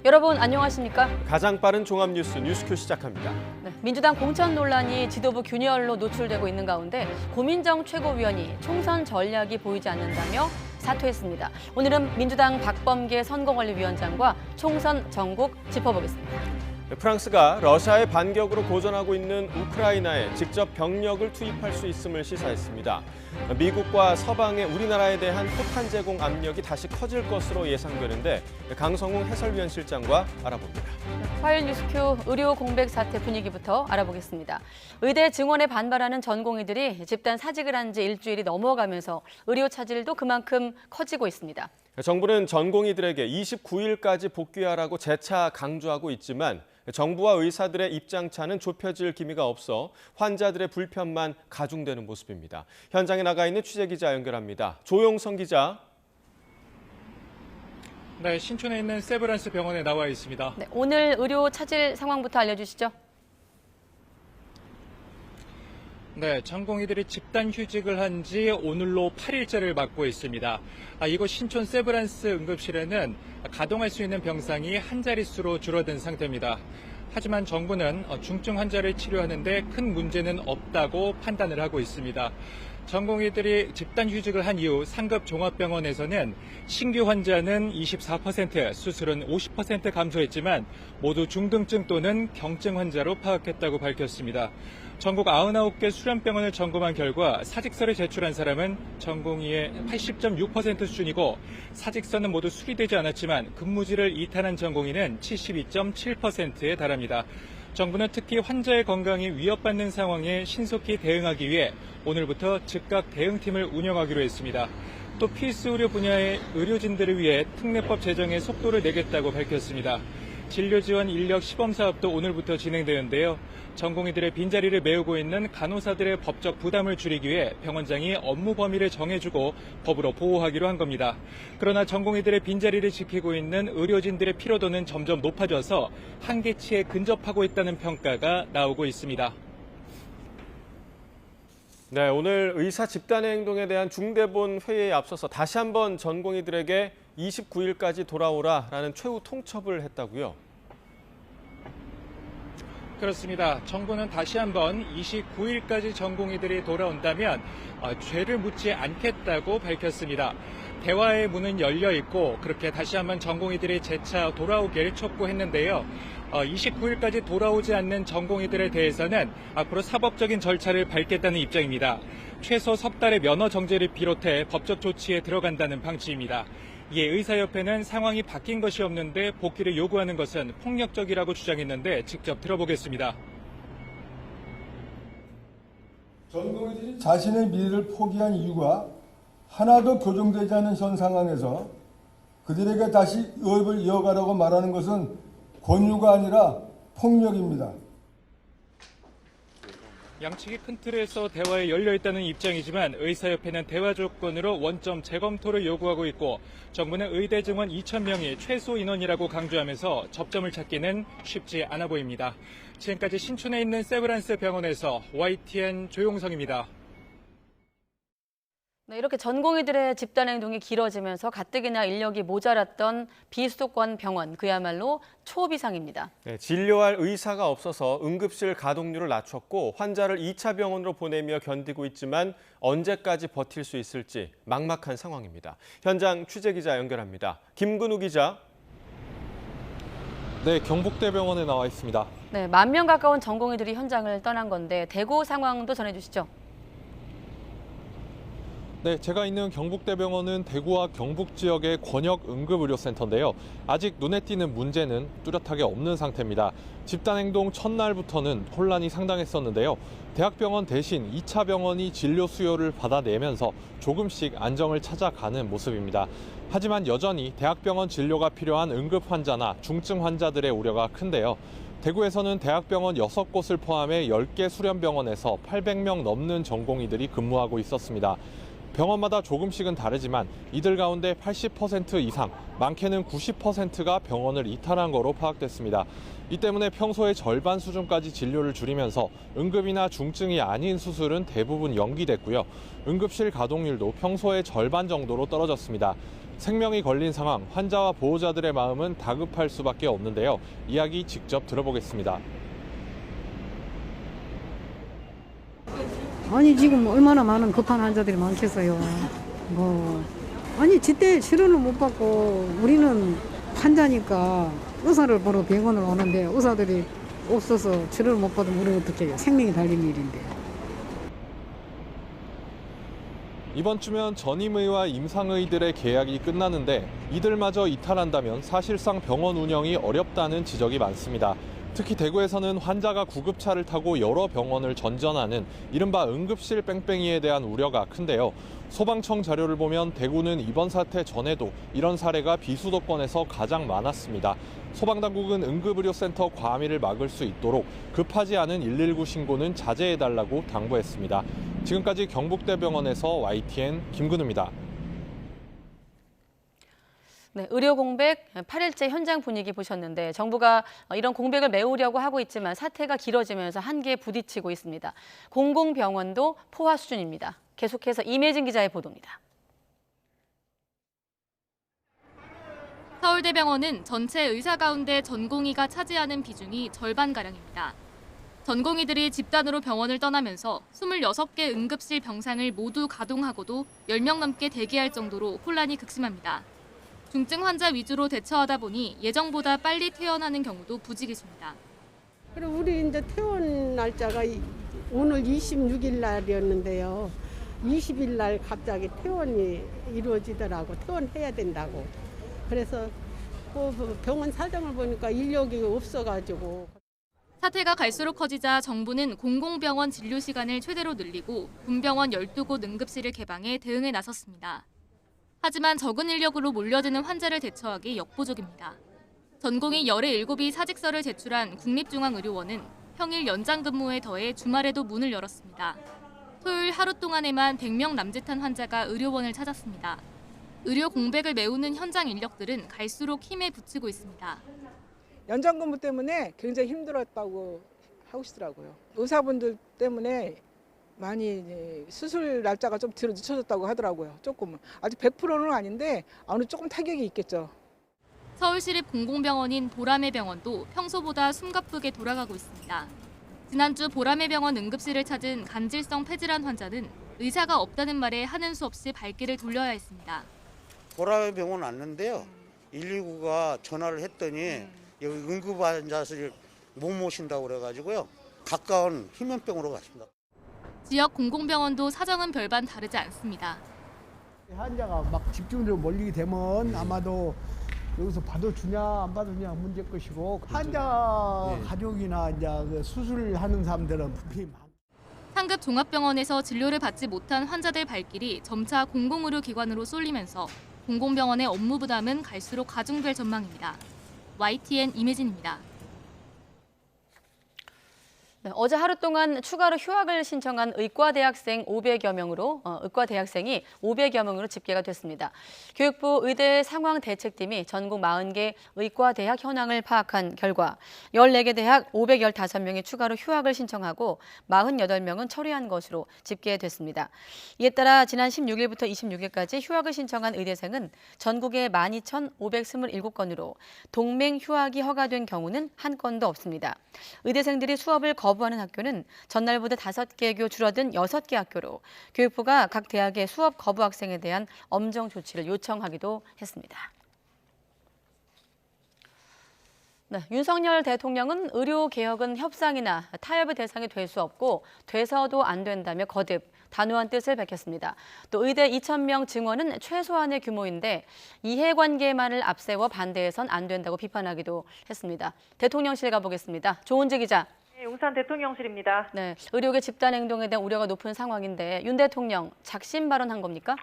여러분 안녕하십니까? 가장 빠른 종합뉴스 뉴스큐 시작합니다. 네, 민주당 공천 논란이 지도부 균열로 노출되고 있는 가운데 고민정 최고위원이 총선 전략이 보이지 않는다며 사퇴했습니다. 오늘은 민주당 박범계 선거관리위원장과 총선 전국 짚어보겠습니다. 프랑스가 러시아의 반격으로 고전하고 있는 우크라이나에 직접 병력을 투입할 수 있음을 시사했습니다. 미국과 서방의 우리나라에 대한 포탄 제공 압력이 다시 커질 것으로 예상되는데 강성웅 해설위원 실장과 알아봅니다. 화요일 뉴스큐 의료 공백 사태 분위기부터 알아보겠습니다. 의대 증원에 반발하는 전공의들이 집단 사직을 한 지 일주일이 넘어가면서 의료 차질도 그만큼 커지고 있습니다. 정부는 전공의들에게 29일까지 복귀하라고 재차 강조하고 있지만 정부와 의사들의 입장차는 좁혀질 기미가 없어 환자들의 불편만 가중되는 모습입니다. 현장에 나가 있는 취재기자 연결합니다. 조용성 기자. 네, 신촌에 있는 세브란스 병원에 나와 있습니다. 네, 오늘 의료 차질 상황부터 알려주시죠. 네, 전공의들이 집단 휴직을 한 지 오늘로 8일째를 맞고 있습니다. 이곳 신촌 세브란스 응급실에는 가동할 수 있는 병상이 한 자릿수로 줄어든 상태입니다. 하지만 정부는 중증 환자를 치료하는데 큰 문제는 없다고 판단을 하고 있습니다. 전공의들이 집단 휴직을 한 이후 상급 종합병원에서는 신규 환자는 24%, 수술은 50% 감소했지만 모두 중등증 또는 경증 환자로 파악했다고 밝혔습니다. 전국 99개 수련병원을 점검한 결과 사직서를 제출한 사람은 전공의의 80.6% 수준이고 사직서는 모두 수리되지 않았지만 근무지를 이탈한 전공의는 72.7%에 달합니다. 정부는 특히 환자의 건강이 위협받는 상황에 신속히 대응하기 위해 오늘부터 즉각 대응팀을 운영하기로 했습니다. 또 필수 의료 분야의 의료진들을 위해 특례법 제정에 속도를 내겠다고 밝혔습니다. 진료지원 인력 시범사업도 오늘부터 진행되는데요. 전공의들의 빈자리를 메우고 있는 간호사들의 법적 부담을 줄이기 위해 병원장이 업무 범위를 정해주고 법으로 보호하기로 한 겁니다. 그러나 전공의들의 빈자리를 지키고 있는 의료진들의 피로도는 점점 높아져서 한계치에 근접하고 있다는 평가가 나오고 있습니다. 네, 오늘 의사 집단의 행동에 대한 중대본 회의에 앞서서 다시 한번 전공의들에게 29일까지 돌아오라라는 최후 통첩을 했다고요? 그렇습니다. 정부는 다시 한번 29일까지 전공의들이 돌아온다면 죄를 묻지 않겠다고 밝혔습니다. 대화의 문은 열려 있고 그렇게 다시 한번 전공의들이 재차 돌아오길 촉구했는데요. 29일까지 돌아오지 않는 전공의들에 대해서는 앞으로 사법적인 절차를 밟겠다는 입장입니다. 최소 석 달의 면허 정지를 비롯해 법적 조치에 들어간다는 방침입니다. 이에 의사협회는 상황이 바뀐 것이 없는데 복귀를 요구하는 것은 폭력적이라고 주장했는데 직접 들어보겠습니다. 전공의들이 자신의 미래를 포기한 이유가 하나도 교정되지 않은 현 상황에서 그들에게 다시 의협을 이어가라고 말하는 것은 권유가 아니라 폭력입니다. 양측이 큰 틀에서 대화에 열려있다는 입장이지만 의사협회는 대화 조건으로 원점 재검토를 요구하고 있고 정부는 의대 증원 2,000명이 최소 인원이라고 강조하면서 접점을 찾기는 쉽지 않아 보입니다. 지금까지 신촌에 있는 세브란스 병원에서 YTN 조용성입니다. 네, 이렇게 전공의들의 집단 행동이 길어지면서 가뜩이나 인력이 모자랐던 비수도권 병원, 그야말로 초비상입니다. 네, 진료할 의사가 없어서 응급실 가동률을 낮췄고 환자를 2차 병원으로 보내며 견디고 있지만 언제까지 버틸 수 있을지 막막한 상황입니다. 현장 취재기자 연결합니다. 김근우 기자. 네, 경북대병원에 나와 있습니다. 네, 10,000명 가까운 전공의들이 현장을 떠난 건데 대구 상황도 전해주시죠. 네, 제가 있는 경북대병원은 대구와 경북 지역의 권역 응급의료센터인데요. 아직 눈에 띄는 문제는 뚜렷하게 없는 상태입니다. 집단행동 첫날부터는 혼란이 상당했었는데요. 대학병원 대신 2차 병원이 진료 수요를 받아내면서 조금씩 안정을 찾아가는 모습입니다. 하지만 여전히 대학병원 진료가 필요한 응급 환자나 중증 환자들의 우려가 큰데요. 대구에서는 대학병원 6곳을 포함해 10개 수련병원에서 800명 넘는 전공의들이 근무하고 있었습니다. 병원마다 조금씩은 다르지만 이들 가운데 80% 이상, 많게는 90%가 병원을 이탈한 거로 파악됐습니다. 이 때문에 평소의 절반 수준까지 진료를 줄이면서 응급이나 중증이 아닌 수술은 대부분 연기됐고요. 응급실 가동률도 평소의 절반 정도로 떨어졌습니다. 생명이 걸린 상황, 환자와 보호자들의 마음은 다급할 수밖에 없는데요. 이야기 직접 들어보겠습니다. 아니 지금 얼마나 많은 급한 환자들이 많겠어요. 아니 제때 치료를 못 받고 우리는 환자니까 의사를 보러 병원을 오는데 의사들이 없어서 치료를 못 받으면 우리는 어떻게 해요? 생명이 달린 일인데. 이번 주면 전임의와 임상의들의 계약이 끝나는데 이들마저 이탈한다면 사실상 병원 운영이 어렵다는 지적이 많습니다. 특히 대구에서는 환자가 구급차를 타고 여러 병원을 전전하는 이른바 응급실 뺑뺑이에 대한 우려가 큰데요. 소방청 자료를 보면 대구는 이번 사태 전에도 이런 사례가 비수도권에서 가장 많았습니다. 소방당국은 응급의료센터 과밀을 막을 수 있도록 급하지 않은 119 신고는 자제해달라고 당부했습니다. 지금까지 경북대병원에서 YTN 김근우입니다. 네, 의료 공백 8일째 현장 분위기 보셨는데 정부가 이런 공백을 메우려고 하고 있지만 사태가 길어지면서 한계에 부딪히고 있습니다. 공공병원도 포화 수준입니다. 계속해서 임혜진 기자의 보도입니다. 서울대병원은 전체 의사 가운데 전공의가 차지하는 비중이 절반가량입니다. 전공의들이 집단으로 병원을 떠나면서 26개 응급실 병상을 모두 가동하고도 10명 넘게 대기할 정도로 혼란이 극심합니다. 중증 환자 위주로 대처하다 보니 예정보다 빨리 퇴원하는 경우도 부지기수입니다. 그리고 우리 이제 퇴원 날짜가 오늘 26일 날이었는데요. 20일 날 갑자기 퇴원이 이루어지더라고. 퇴원해야 된다고. 그래서 병원 사정을 보니까 인력이 없어가지고. 사태가 갈수록 커지자 정부는 공공병원 진료 시간을 최대로 늘리고 분병원 12곳 응급실을 개방해 대응에 나섰습니다. 하지만 적은 인력으로 몰려드는 환자를 대처하기 역부족입니다. 전공의 17이 사직서를 제출한 국립중앙의료원은 평일 연장 근무에 더해 주말에도 문을 열었습니다. 토요일 하루 동안에만 100명 남짓한 환자가 의료원을 찾았습니다. 의료 공백을 메우는 현장 인력들은 갈수록 힘에 부치고 있습니다. 연장 근무 때문에 굉장히 힘들었다고 하시더라고요. 의사분들 때문에 많이 수술 날짜가 좀 뒤로 늦춰졌다고 하더라고요. 조금은. 아직 100%는 아닌데 어느 조금 타격이 있겠죠. 서울시립 공공병원인 보라매병원도 평소보다 숨가쁘게 돌아가고 있습니다. 지난주 보라매병원 응급실을 찾은 간질성 폐질환 환자는 의사가 없다는 말에 하는 수 없이 발길을 돌려야 했습니다. 보라매병원 왔는데요. 119가 전화를 했더니 여기 응급 환자를 못 모신다고 그래가지고요. 가까운 희면병으로 갔습니다. 지역 공공병원도 사정은 별반 다르지 않습니다. 환자가 막 집중적으로 몰리게 되면 아마도 여기서 받아주냐 안 받아주냐 문제일 것이고 환자 가족이나 이제 그 수술하는 사람들은 불편이 많아요. 상급 종합병원에서 진료를 받지 못한 환자들 발길이 점차 공공의료기관으로 쏠리면서 공공병원의 업무 부담은 갈수록 가중될 전망입니다. YTN 임혜진입니다. 네, 어제 하루 동안 추가로 휴학을 신청한 의과대학생이 500여 명으로 집계가 됐습니다. 교육부 의대 상황대책팀이 전국 40개 의과대학 현황을 파악한 결과 14개 대학 515명이 추가로 휴학을 신청하고 48명은 처리한 것으로 집계됐습니다. 이에 따라 지난 16일부터 26일까지 휴학을 신청한 의대생은 전국에 12,527건으로 동맹 휴학이 허가된 경우는 한 건도 없습니다. 의대생들이 수업을 거부하는 학교는 전날보다 5개 줄어든 6개 학교로 교육부가 각 대학의 수업 거부 학생에 대한 엄정 조치를 요청하기도 했습니다. 네, 윤석열 대통령은 의료개혁은 협상이나 타협의 대상이 될 수 없고 돼서도 안 된다며 거듭 단호한 뜻을 밝혔습니다. 또 의대 2,000명 증원은 최소한의 규모인데 이해관계만을 앞세워 반대해선 안 된다고 비판하기도 했습니다. 대통령실 가보겠습니다. 조은지 기자. 네, 용산 대통령실입니다. 네, 의료계 집단 행동에 대한 우려가 높은 상황인데 윤 대통령 작심 발언한 겁니까?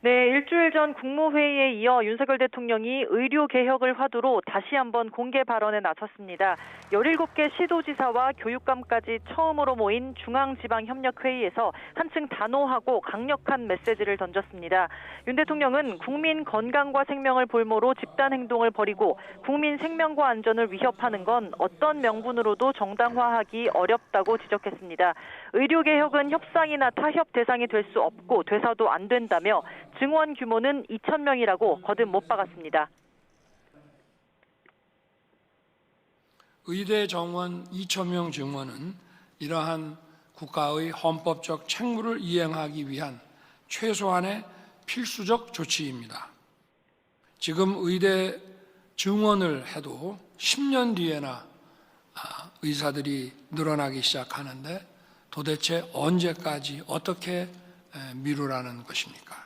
네, 일주일 전 국무회의에 이어 윤석열 대통령이 의료 개혁을 화두로 다시 한번 공개 발언에 나섰습니다. 17개 시도지사와 교육감까지 처음으로 모인 중앙지방협력회의에서 한층 단호하고 강력한 메시지를 던졌습니다. 윤 대통령은 국민 건강과 생명을 볼모로 집단 행동을 벌이고 국민 생명과 안전을 위협하는 건 어떤 명분으로도 정당화하기 어렵다고 지적했습니다. 의료 개혁은 협상이나 타협 대상이 될 수 없고 돼서도 안 된다며 증원 규모는 2,000명이라고 거듭 못 박았습니다. 의대 정원 2,000명 증원은 이러한 국가의 헌법적 책무를 이행하기 위한 최소한의 필수적 조치입니다. 지금 의대 증원을 해도 10년 뒤에나 의사들이 늘어나기 시작하는데 도대체 언제까지 어떻게 미루라는 것입니까?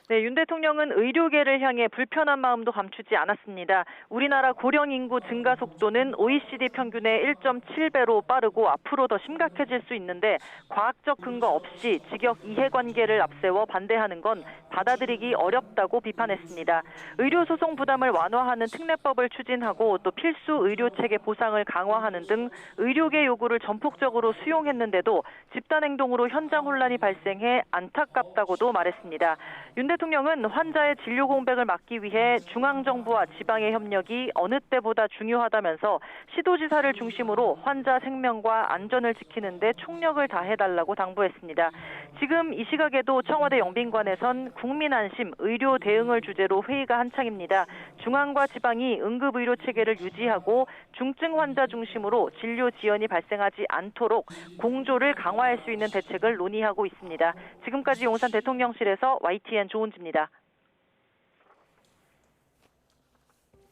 네, 윤 대통령은 의료계를 향해 불편한 마음도 감추지 않았습니다. 우리나라 고령 인구 증가 속도는 OECD 평균의 1.7배로 빠르고 앞으로 더 심각해질 수 있는데 과학적 근거 없이 직역 이해관계를 앞세워 반대하는 건 받아들이기 어렵다고 비판했습니다. 의료소송 부담을 완화하는 특례법을 추진하고 또 필수 의료체계 보상을 강화하는 등 의료계 요구를 전폭적으로 수용했는데도 집단행동으로 현장 혼란이 발생해 안타깝다고도 말했습니다. 윤 대통령은 환자의 진료 공백을 막기 위해 중앙정부와 지방의 협력이 어느 때보다 중요하다면서 시도지사를 중심으로 환자 생명과 안전을 지키는 데 총력을 다해달라고 당부했습니다. 지금 이 시각에도 청와대 영빈관에선 국민안심, 의료 대응을 주제로 회의가 한창입니다. 중앙과 지방이 응급의료체계를 유지하고 중증 환자 중심으로 진료 지연이 발생하지 않도록 공조를 강화할 수 있는 대책을 논의하고 있습니다. 지금까지 용산 대통령실에서 YTN 조은지입니다.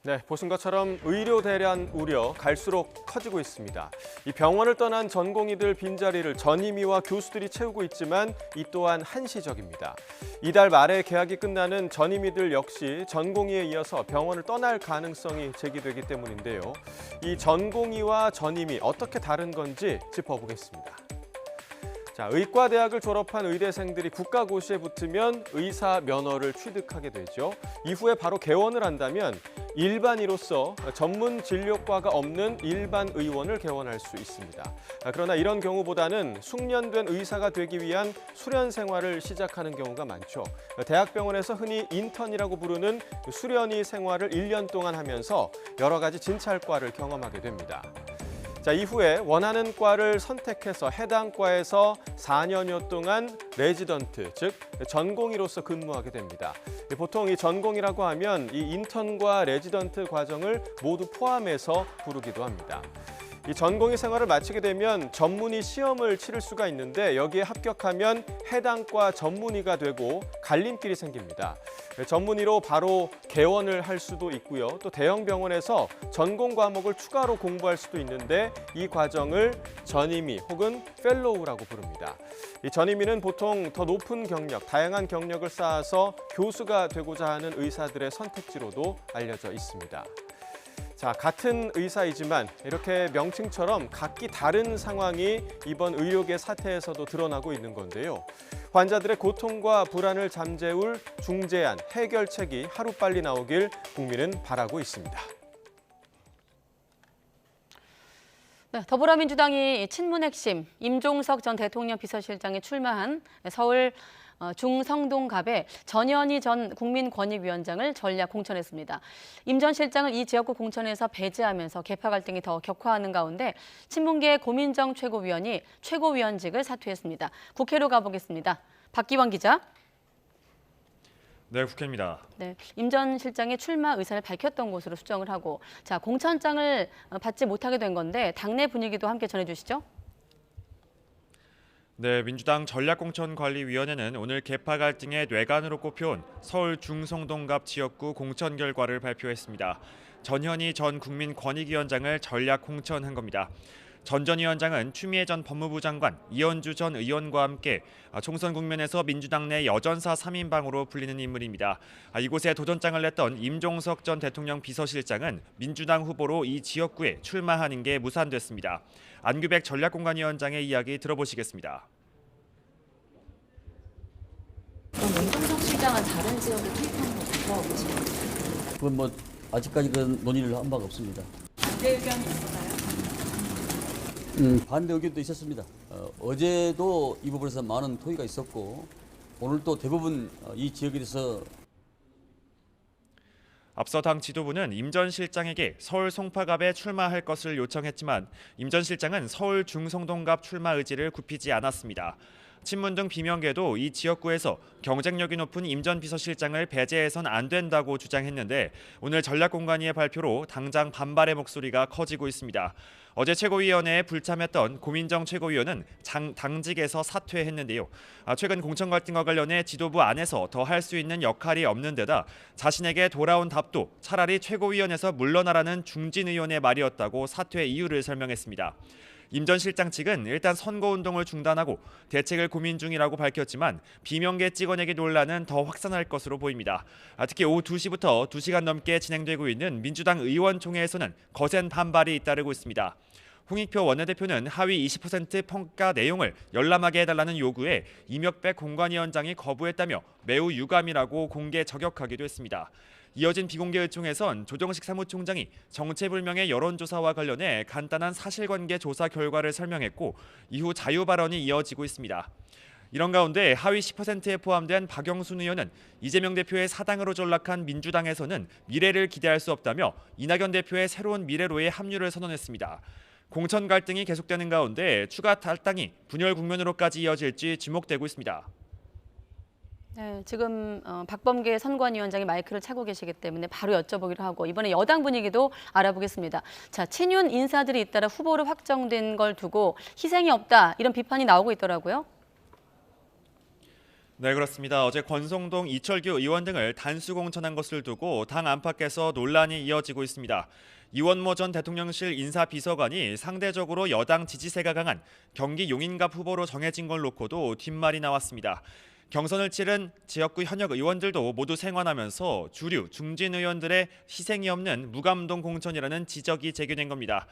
네, 보신 것처럼 의료 대란 우려 갈수록 커지고 있습니다. 이 병원을 떠난 전공의들 빈자리를 전임의와 교수들이 채우고 있지만 이 또한 한시적입니다. 이달 말에 계약이 끝나는 전임의들 역시 전공의에 이어서 병원을 떠날 가능성이 제기되기 때문인데요. 이 전공의와 전임의 어떻게 다른 건지 짚어보겠습니다. 자, 의과대학을 졸업한 의대생들이 국가고시에 붙으면 의사 면허를 취득하게 되죠. 이후에 바로 개원을 한다면 일반의로서 전문 진료과가 없는 일반 의원을 개원할 수 있습니다. 그러나 이런 경우보다는 숙련된 의사가 되기 위한 수련 생활을 시작하는 경우가 많죠. 대학병원에서 흔히 인턴이라고 부르는 수련의 생활을 1년 동안 하면서 여러 가지 진찰과를 경험하게 됩니다. 자, 이후에 원하는 과를 선택해서 해당 과에서 4년여 동안 레지던트, 즉 전공의로서 근무하게 됩니다. 보통 이 전공이라고 하면 이 인턴과 레지던트 과정을 모두 포함해서 부르기도 합니다. 이 전공의 생활을 마치게 되면 전문의 시험을 치를 수가 있는데 여기에 합격하면 해당 과 전문의가 되고 갈림길이 생깁니다. 전문의로 바로 개원을 할 수도 있고요. 또 대형 병원에서 전공 과목을 추가로 공부할 수도 있는데 이 과정을 전임의 혹은 펠로우라고 부릅니다. 이 전임의는 보통 더 높은 경력, 다양한 경력을 쌓아서 교수가 되고자 하는 의사들의 선택지로도 알려져 있습니다. 자, 같은 의사이지만 이렇게 명칭처럼 각기 다른 상황이 이번 의료계 사태에서도 드러나고 있는 건데요. 환자들의 고통과 불안을 잠재울 중재안, 해결책이 하루빨리 나오길 국민은 바라고 있습니다. 네, 더불어민주당이 친문 핵심 임종석 전 대통령 비서실장이 출마한 서울 중성동갑의 전현희 전 국민권익위원장을 전략 공천했습니다. 임 전 실장을 이 지역구 공천에서 배제하면서 계파 갈등이 더 격화하는 가운데 친문계 고민정 최고위원이 최고위원직을 사퇴했습니다. 국회로 가보겠습니다. 박기원 기자. 네, 국회입니다. 네, 임 전 실장의 출마 의사를 밝혔던 곳으로 수정을 하고, 자, 공천장을 받지 못하게 된 건데 당내 분위기도 함께 전해주시죠. 네, 민주당 전략공천관리위원회는 오늘 계파 갈등의 뇌관으로 꼽혀온 서울 중성동갑 지역구 공천 결과를 발표했습니다. 전현희 전 국민권익위원장을 전략 공천한 겁니다. 전 위원장은 추미애 전 법무부 장관, 이현주 전 의원과 함께 총선 국면에서 민주당 내 여전사 3인방으로 불리는 인물입니다. 이곳에 도전장을 냈던 임종석 전 대통령 비서실장은 민주당 후보로 이 지역구에 출마하는 게 무산됐습니다. 안규백 전략공관위원장의 이야기 들어보시겠습니다. 임종석 입장은 다른 지역에 투입하는 거 좋다고 보시나요? 그건 뭐 아직까지 그 논의를 한 바가 없습니다. 반대 의견이 있었나요? 반대 의견도 있었습니다. 어제도 이 부분에서 많은 토의가 있었고 오늘 또 대부분 이 지역에 대해서 앞서 당 지도부는 임 전 실장에게 서울 송파갑에 출마할 것을 요청했지만 임 전 실장은 서울 중성동갑 출마 의지를 굽히지 않았습니다. 친문 등 비명계도 이 지역구에서 경쟁력이 높은 임 전 비서실장을 배제해선 안 된다고 주장했는데 오늘 전략공관위의 발표로 당장 반발의 목소리가 커지고 있습니다. 어제 최고위원회에 불참했던 고민정 최고위원은 당직에서 사퇴했는데요. 최근 공천 갈등과 관련해 지도부 안에서 더 할 수 있는 역할이 없는 데다 자신에게 돌아온 답도 차라리 최고위원에서 물러나라는 중진 의원의 말이었다고 사퇴 이유를 설명했습니다. 임 전 실장 측은 일단 선거운동을 중단하고 대책을 고민 중이라고 밝혔지만 비명계 찍어내기 논란은 더 확산할 것으로 보입니다. 특히 오후 2시부터 2시간 넘게 진행되고 있는 민주당 의원총회에서는 거센 반발이 잇따르고 있습니다. 홍익표 원내대표는 하위 20% 평가 내용을 열람하게 해달라는 요구에 이명백 공관위원장이 거부했다며 매우 유감이라고 공개 저격하기도 했습니다. 이어진 비공개 의총에선 조정식 사무총장이 정체불명의 여론조사와 관련해 간단한 사실관계 조사 결과를 설명했고 이후 자유 발언이 이어지고 있습니다. 이런 가운데 하위 10%에 포함된 박영순 의원은 이재명 대표의 사당으로 전락한 민주당에서는 미래를 기대할 수 없다며 이낙연 대표의 새로운 미래로의 합류를 선언했습니다. 공천 갈등이 계속되는 가운데 추가 탈당이 분열 국면으로까지 이어질지 주목되고 있습니다. 네, 지금 박범계 선관위원장이 마이크를 차고 계시기 때문에 바로 여쭤보기로 하고 이번에 여당 분위기도 알아보겠습니다. 자, 친윤 인사들이 잇따라 후보로 확정된 걸 두고 희생이 없다 이런 비판이 나오고 있더라고요. 네, 그렇습니다. 어제 권성동, 이철규 의원 등을 단수 공천한 것을 두고 당 안팎에서 논란이 이어지고 있습니다. 이원모 전 대통령실 인사비서관이 상대적으로 여당 지지세가 강한 경기 용인갑 후보로 정해진 걸 놓고도 뒷말이 나왔습니다. 경선을 치른 지역구 현역 의원들도 모두 생환하면서 주류, 중진 의원들의 희생이 없는 무감동 공천이라는 지적이 제기된 겁니다.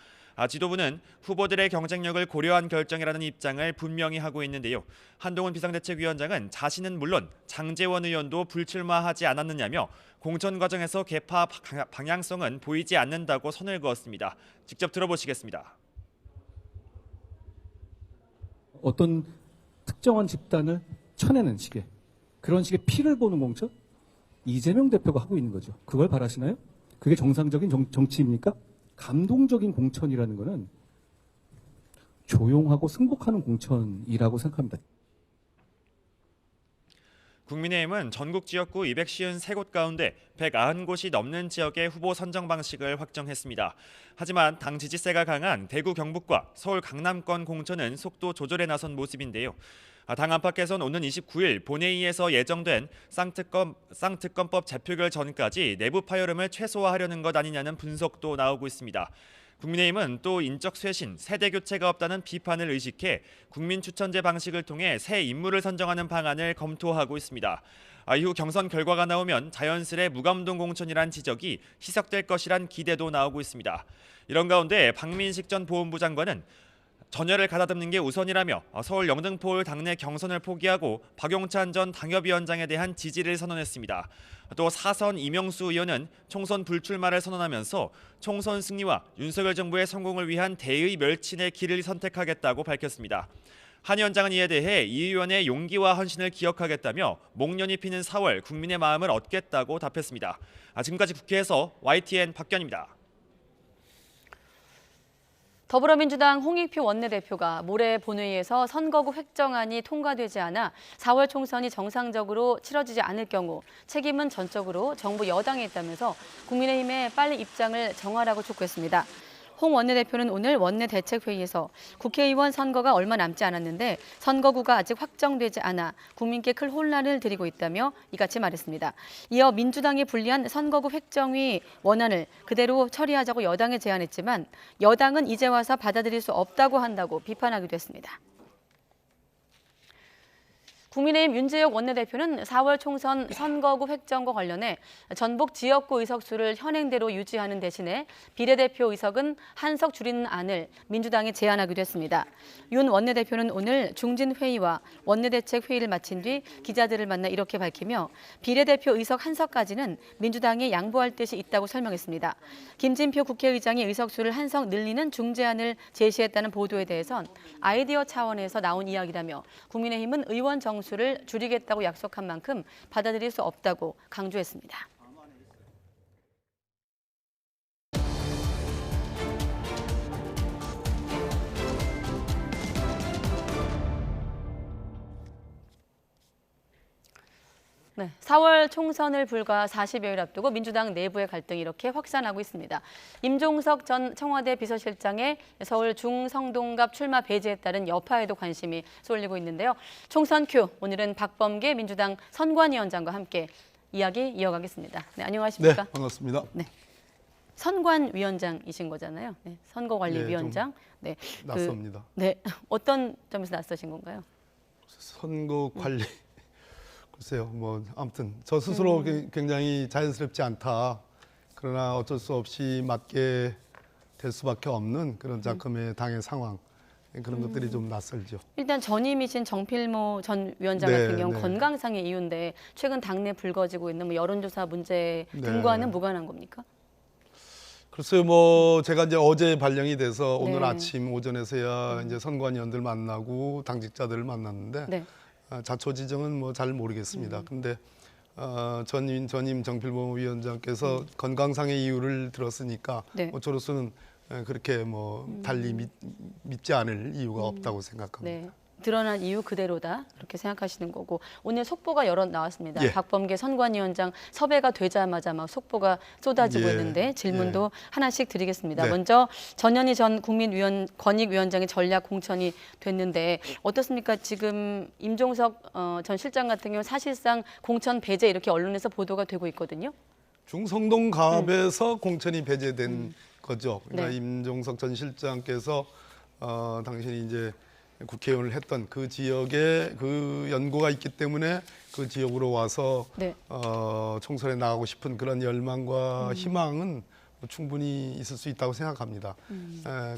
지도부는 후보들의 경쟁력을 고려한 결정이라는 입장을 분명히 하고 있는데요. 한동훈 비상대책위원장은 자신은 물론 장제원 의원도 불출마하지 않았느냐며 공천 과정에서 개파 방향성은 보이지 않는다고 선을 그었습니다. 직접 들어보시겠습니다. 어떤 특정한 집단을 쳐내는 식의 그런 식의 피를 보는 공천? 이재명 대표가 하고 있는 거죠. 그걸 바라시나요? 그게 정상적인 정치입니까? 감동적인 공천이라는 거는 조용하고 승복하는 공천이라고 생각합니다. 국민의힘은 전국 지역구 253곳 가운데 190곳이 넘는 지역의 후보 선정 방식을 확정했습니다. 하지만 당 지지세가 강한 대구 경북과 서울 강남권 공천은 속도 조절에 나선 모습인데요. 당 안팎에선 오는 29일 본회의에서 예정된 쌍특검법 재표결 전까지 내부 파열음을 최소화하려는 것 아니냐는 분석도 나오고 있습니다. 국민의힘은 또 인적 쇄신, 세대 교체가 없다는 비판을 의식해 국민 추천제 방식을 통해 새 인물을 선정하는 방안을 검토하고 있습니다. 이후 경선 결과가 나오면 자연스레 무감동 공천이란 지적이 희석될 것이란 기대도 나오고 있습니다. 이런 가운데 박민식 전 보훈부 장관은 전열을 가다듬는 게 우선이라며 서울 영등포울 당내 경선을 포기하고 박용찬 전 당협위원장에 대한 지지를 선언했습니다. 또 사선 이명수 의원은 총선 불출마를 선언하면서 총선 승리와 윤석열 정부의 성공을 위한 대의 멸친의 길을 선택하겠다고 밝혔습니다. 한 위원장은 이에 대해 이 의원의 용기와 헌신을 기억하겠다며 목련이 피는 4월 국민의 마음을 얻겠다고 답했습니다. 지금까지 국회에서 YTN 박견입니다. 더불어민주당 홍익표 원내대표가 모레 본회의에서 선거구 획정안이 통과되지 않아 4월 총선이 정상적으로 치러지지 않을 경우 책임은 전적으로 정부 여당에 있다면서 국민의힘에 빨리 입장을 정하라고 촉구했습니다. 홍 원내대표는 오늘 원내대책회의에서 국회의원 선거가 얼마 남지 않았는데 선거구가 아직 확정되지 않아 국민께 큰 혼란을 드리고 있다며 이같이 말했습니다. 이어 민주당이 불리한 선거구 획정위 원안을 그대로 처리하자고 여당에 제안했지만 여당은 이제 와서 받아들일 수 없다고 한다고 비판하기도 했습니다. 국민의힘 윤재욱 원내대표는 4월 총선 선거구 획정과 관련해 전북 지역구 의석수를 현행대로 유지하는 대신에 비례대표 의석은 한석 줄이는 안을 민주당에 제안하기도 했습니다. 윤 원내대표는 오늘 중진회의와 원내대책회의를 마친 뒤 기자들을 만나 이렇게 밝히며 비례대표 의석 한석까지는 민주당이 양보할 뜻이 있다고 설명했습니다. 김진표 국회의장이 의석수를 한석 늘리는 중재안을 제시했다는 보도에 대해선 아이디어 차원에서 나온 이야기라며 국민의힘은 의원 정수를 줄이겠다고 약속한 만큼 받아들일 수 없다고 강조했습니다. 네, 4월 총선을 불과 40여일 앞두고 민주당 내부의 갈등이 이렇게 확산하고 있습니다. 임종석 전 청와대 비서실장의 서울 중성동갑 출마 배제에 따른 여파에도 관심이 쏠리고 있는데요. 총선 큐, 오늘은 박범계 민주당 선관위원장과 함께 이야기 이어가겠습니다. 네, 안녕하십니까? 네, 반갑습니다. 네. 선관위원장이신 거잖아요. 네, 선거관리위원장. 네, 낯섭니다. 네, 어떤 점에서 낯서신 건가요? 선거 관리. 글쎄요, 뭐 아무튼 저 스스로 굉장히 자연스럽지 않다. 그러나 어쩔 수 없이 맡게 될 수밖에 없는 그런 작품의 당의 상황, 그런 것들이 좀 낯설죠. 일단 전임이신 정필모 전 위원장 네, 같은 경우 네. 건강상의 이유인데 최근 당내 불거지고 있는 뭐 여론조사 문제 등과는 네. 무관한 겁니까? 글쎄요, 뭐 제가 이제 어제 발령이 돼서 오늘 네. 아침 오전에서야 이제 선관위원들 만나고 당직자들을 만났는데. 네. 자초지정은 뭐 잘 모르겠습니다. 근데 전임 정필모 위원장께서 건강상의 이유를 들었으니까 네. 뭐 저로서는 그렇게 뭐 달리 믿지 않을 이유가 없다고 생각합니다. 네. 드러난 이유 그대로다 이렇게 생각하시는 거고 오늘 속보가 여러 나왔습니다. 예. 박범계 선관위원장 섭외가 되자마자 막 속보가 쏟아지고 예. 있는데 질문도 하나씩 드리겠습니다. 네. 먼저 전현희 전 권익위원장의 전략 공천이 됐는데 어떻습니까? 지금 임종석 전 실장 같은 경우 사실상 공천 배제 이렇게 언론에서 보도가 되고 있거든요. 중성동갑에서 공천이 배제된 거죠. 그러니까 네. 임종석 전 실장께서 당신이 이제 국회의원을 했던 그 지역에 그 연고가 있기 때문에 그 지역으로 와서 네. 총선에 나가고 싶은 그런 열망과 희망은 충분히 있을 수 있다고 생각합니다.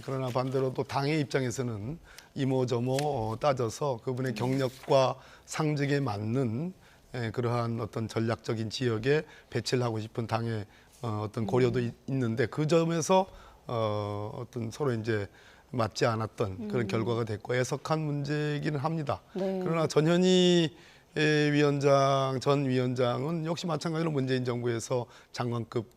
그러나 반대로 또 당의 입장에서는 이모저모 따져서 그분의 경력과 상직에 맞는 그러한 어떤 전략적인 지역에 배치를 하고 싶은 당의 어떤 고려도 있는데 그 점에서 어떤 서로 이제 맞지 않았던 그런 결과가 됐고 애석한 문제이기는 합니다. 네. 그러나 전현희 전 위원장은 역시 마찬가지로 문재인 정부에서 장관급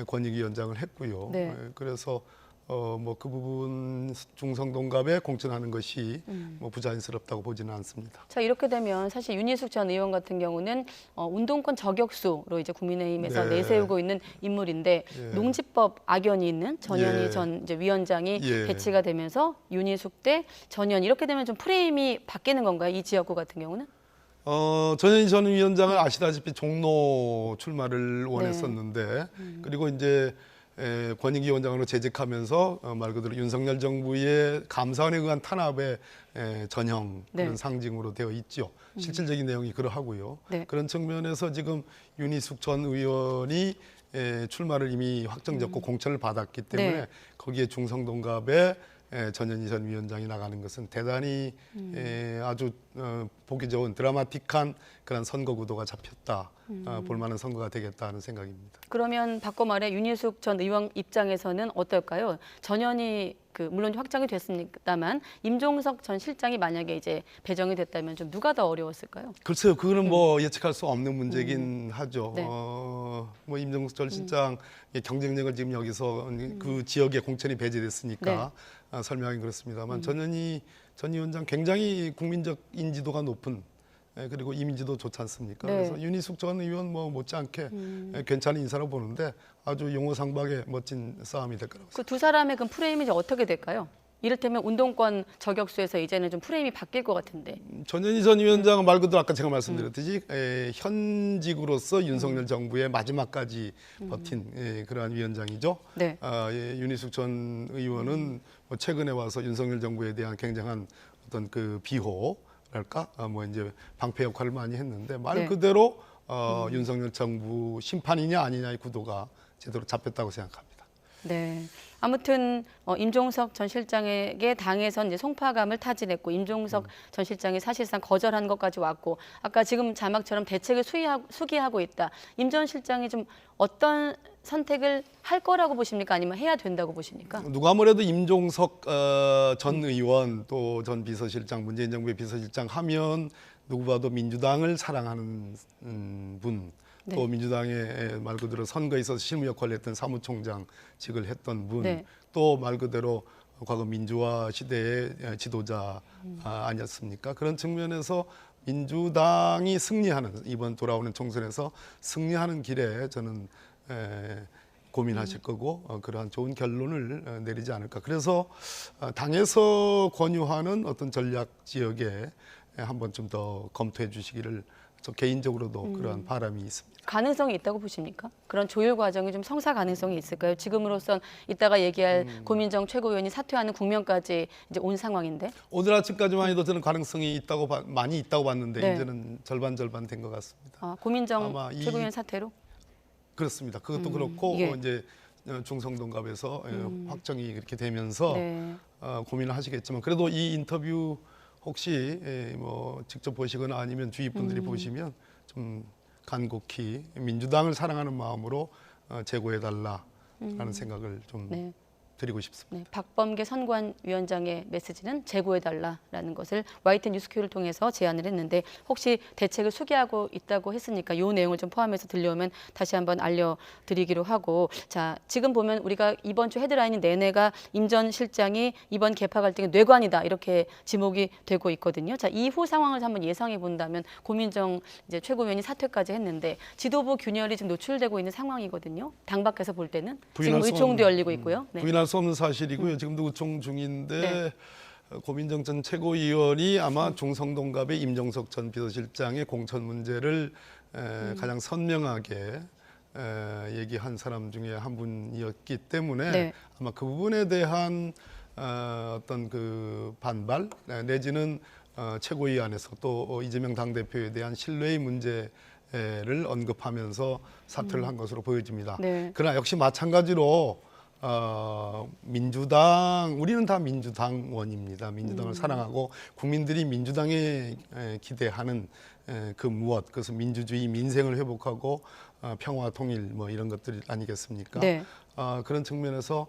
권익위원장을 했고요. 네. 그래서 뭐 그 부분 중성동갑에 공천하는 것이 뭐 부자연스럽다고 보지는 않습니다. 자 이렇게 되면 사실 윤희숙 전 의원 같은 경우는 운동권 저격수로 이제 국민의힘에서 네. 내세우고 있는 인물인데 예. 농지법 악연이 있는 전현희 예. 전 이제 위원장이 예. 배치가 되면서 윤희숙 대 전현희 이렇게 되면 좀 프레임이 바뀌는 건가요? 이 지역구 같은 경우는? 전현희 전 위원장은 아시다시피 종로 출마를 원했었는데 그리고 이제 권익위원장으로 재직하면서 말 그대로 윤석열 정부의 감사원에 의한 탄압의 전형 그런 네. 상징으로 되어 있죠. 실질적인 내용이 그러하고요. 네. 그런 측면에서 지금 윤희숙 전 의원이 출마를 이미 확정짓고 공천을 받았기 때문에 네. 거기에 중성동갑에 전현희 전 위원장이 나가는 것은 대단히 아주 보기 좋은 드라마틱한 그런 선거 구도가 잡혔다. 볼만한 선거가 되겠다 하는 생각입니다. 그러면 바꿔 말해 윤희숙 전 의원 입장에서는 어떨까요? 전현희 물론 확정이 됐습니다만 임종석 전 실장이 만약에 이제 배정이 됐다면 좀 누가 더 어려웠을까요? 글쎄요, 그거는 뭐 예측할 수 없는 문제긴 하죠. 네. 뭐 임종석 전 실장의 경쟁력을 지금 여기서 그 지역에 공천이 배제됐으니까 설명이 그렇습니다만 전현희 전 위원장 굉장히 국민적 인지도가 높은 그리고 이미지도 좋지 않습니까? 네. 그래서 윤희숙 전 의원 뭐 못지않게 괜찮은 인사라고 보는데 아주 용호상박의 멋진 싸움이 될 거라고 그 두 사람의 그 프레임이 이제 어떻게 될까요? 이를테면 운동권 저격수에서 이제는 좀 프레임이 바뀔 것 같은데. 전현희 전 위원장은 말 그대로 아까 제가 말씀드렸듯이 현직으로서 윤석열 정부의 마지막까지 버틴 그러한 위원장이죠. 네. 윤희숙 전 의원은 뭐 최근에 와서 윤석열 정부에 대한 굉장한 어떤 그 비호를 뭐랄까 뭐 이제 방패 역할을 많이 했는데 말 네. 그대로 윤석열 정부 심판이냐 아니냐의 구도가 제대로 잡혔다고 생각합니다. 네. 아무튼 임종석 전 실장에게 당에서 이제 송파감을 타진했고 임종석 전 실장이 사실상 거절한 것까지 왔고 아까 지금 자막처럼 대책을 수기하고 있다. 임 전 실장이 좀 어떤 선택을 할 거라고 보십니까? 아니면 해야 된다고 보십니까? 누가 뭐래도 임종석 전 의원 또 전 비서실장 문재인 정부의 비서실장 하면 누구 봐도 민주당을 사랑하는 분. 네. 또 민주당의 말 그대로 선거에 있어서 실무 역할을 했던 사무총장직을 했던 분, 네. 또 말 그대로 과거 민주화 시대의 지도자 아니었습니까? 그런 측면에서 민주당이 승리하는 이번 돌아오는 총선에서 승리하는 길에 저는 고민하실 거고 그러한 좋은 결론을 내리지 않을까. 그래서 당에서 권유하는 어떤 전략 지역에 한 번쯤 더 검토해 주시기를 저 개인적으로도 그러한 바람이 있습니다. 가능성이 있다고 보십니까? 그런 조율 과정이 좀 성사 가능성이 있을까요? 지금으로선 이따가 얘기할 고민정 최고위원이 사퇴하는 국면까지 이제 온 상황인데. 오늘 아침까지만 해도 저는 가능성이 많이 있다고 봤는데 네. 이제는 절반 된 것 같습니다. 고민정 아마 최고위원 사퇴로? 그렇습니다. 그것도 그렇고 예. 이제 중성동갑에서 확정이 이렇게 되면서 네. 고민을 하시겠지만 그래도 이 인터뷰 혹시 뭐 직접 보시거나 아니면 주위 분들이 보시면 좀 간곡히 민주당을 사랑하는 마음으로 제고해달라라는 생각을 좀 네. 드리고 싶습니다. 네, 박범계 선관위원장의 메시지는 재고해달라라는 것을 YTN 뉴스큐를 통해서 제안을 했는데 혹시 대책을 수기하고 있다고 했으니까 이 내용을 좀 포함해서 들려오면 다시 한번 알려드리기로 하고 자 지금 보면 우리가 이번 주 헤드라인 내내가 임 전 실장이 이번 개파 갈등의 뇌관이다 이렇게 지목이 되고 있거든요. 자 이후 상황을 한번 예상해 본다면 고민정 이제 최고위원이 사퇴까지 했는데 지도부 균열이 지금 노출되고 있는 상황이거든요. 당 밖에서 볼 때는 지금 의총도 열리고 있고요. 네. 부인할 수 없는 사실이고요. 지금도 의총 중인데 네. 고민정 전 최고위원이 아마 중성동갑의 임종석 전 비서실장의 공천 문제를 가장 선명하게 얘기한 사람 중에 한 분이었기 때문에 네. 아마 그 부분에 대한 어떤 그 반발 내지는 최고위 안에서 또 이재명 당대표에 대한 신뢰의 문제를 언급하면서 사퇴를 한 것으로 보여집니다. 네. 그러나 역시 마찬가지로 민주당 우리는 다 민주당원입니다. 민주당을 사랑하고 국민들이 민주당에 기대하는 그 무엇 그것은 민주주의 민생을 회복하고 평화 통일 뭐 이런 것들 아니겠습니까? 네. 그런 측면에서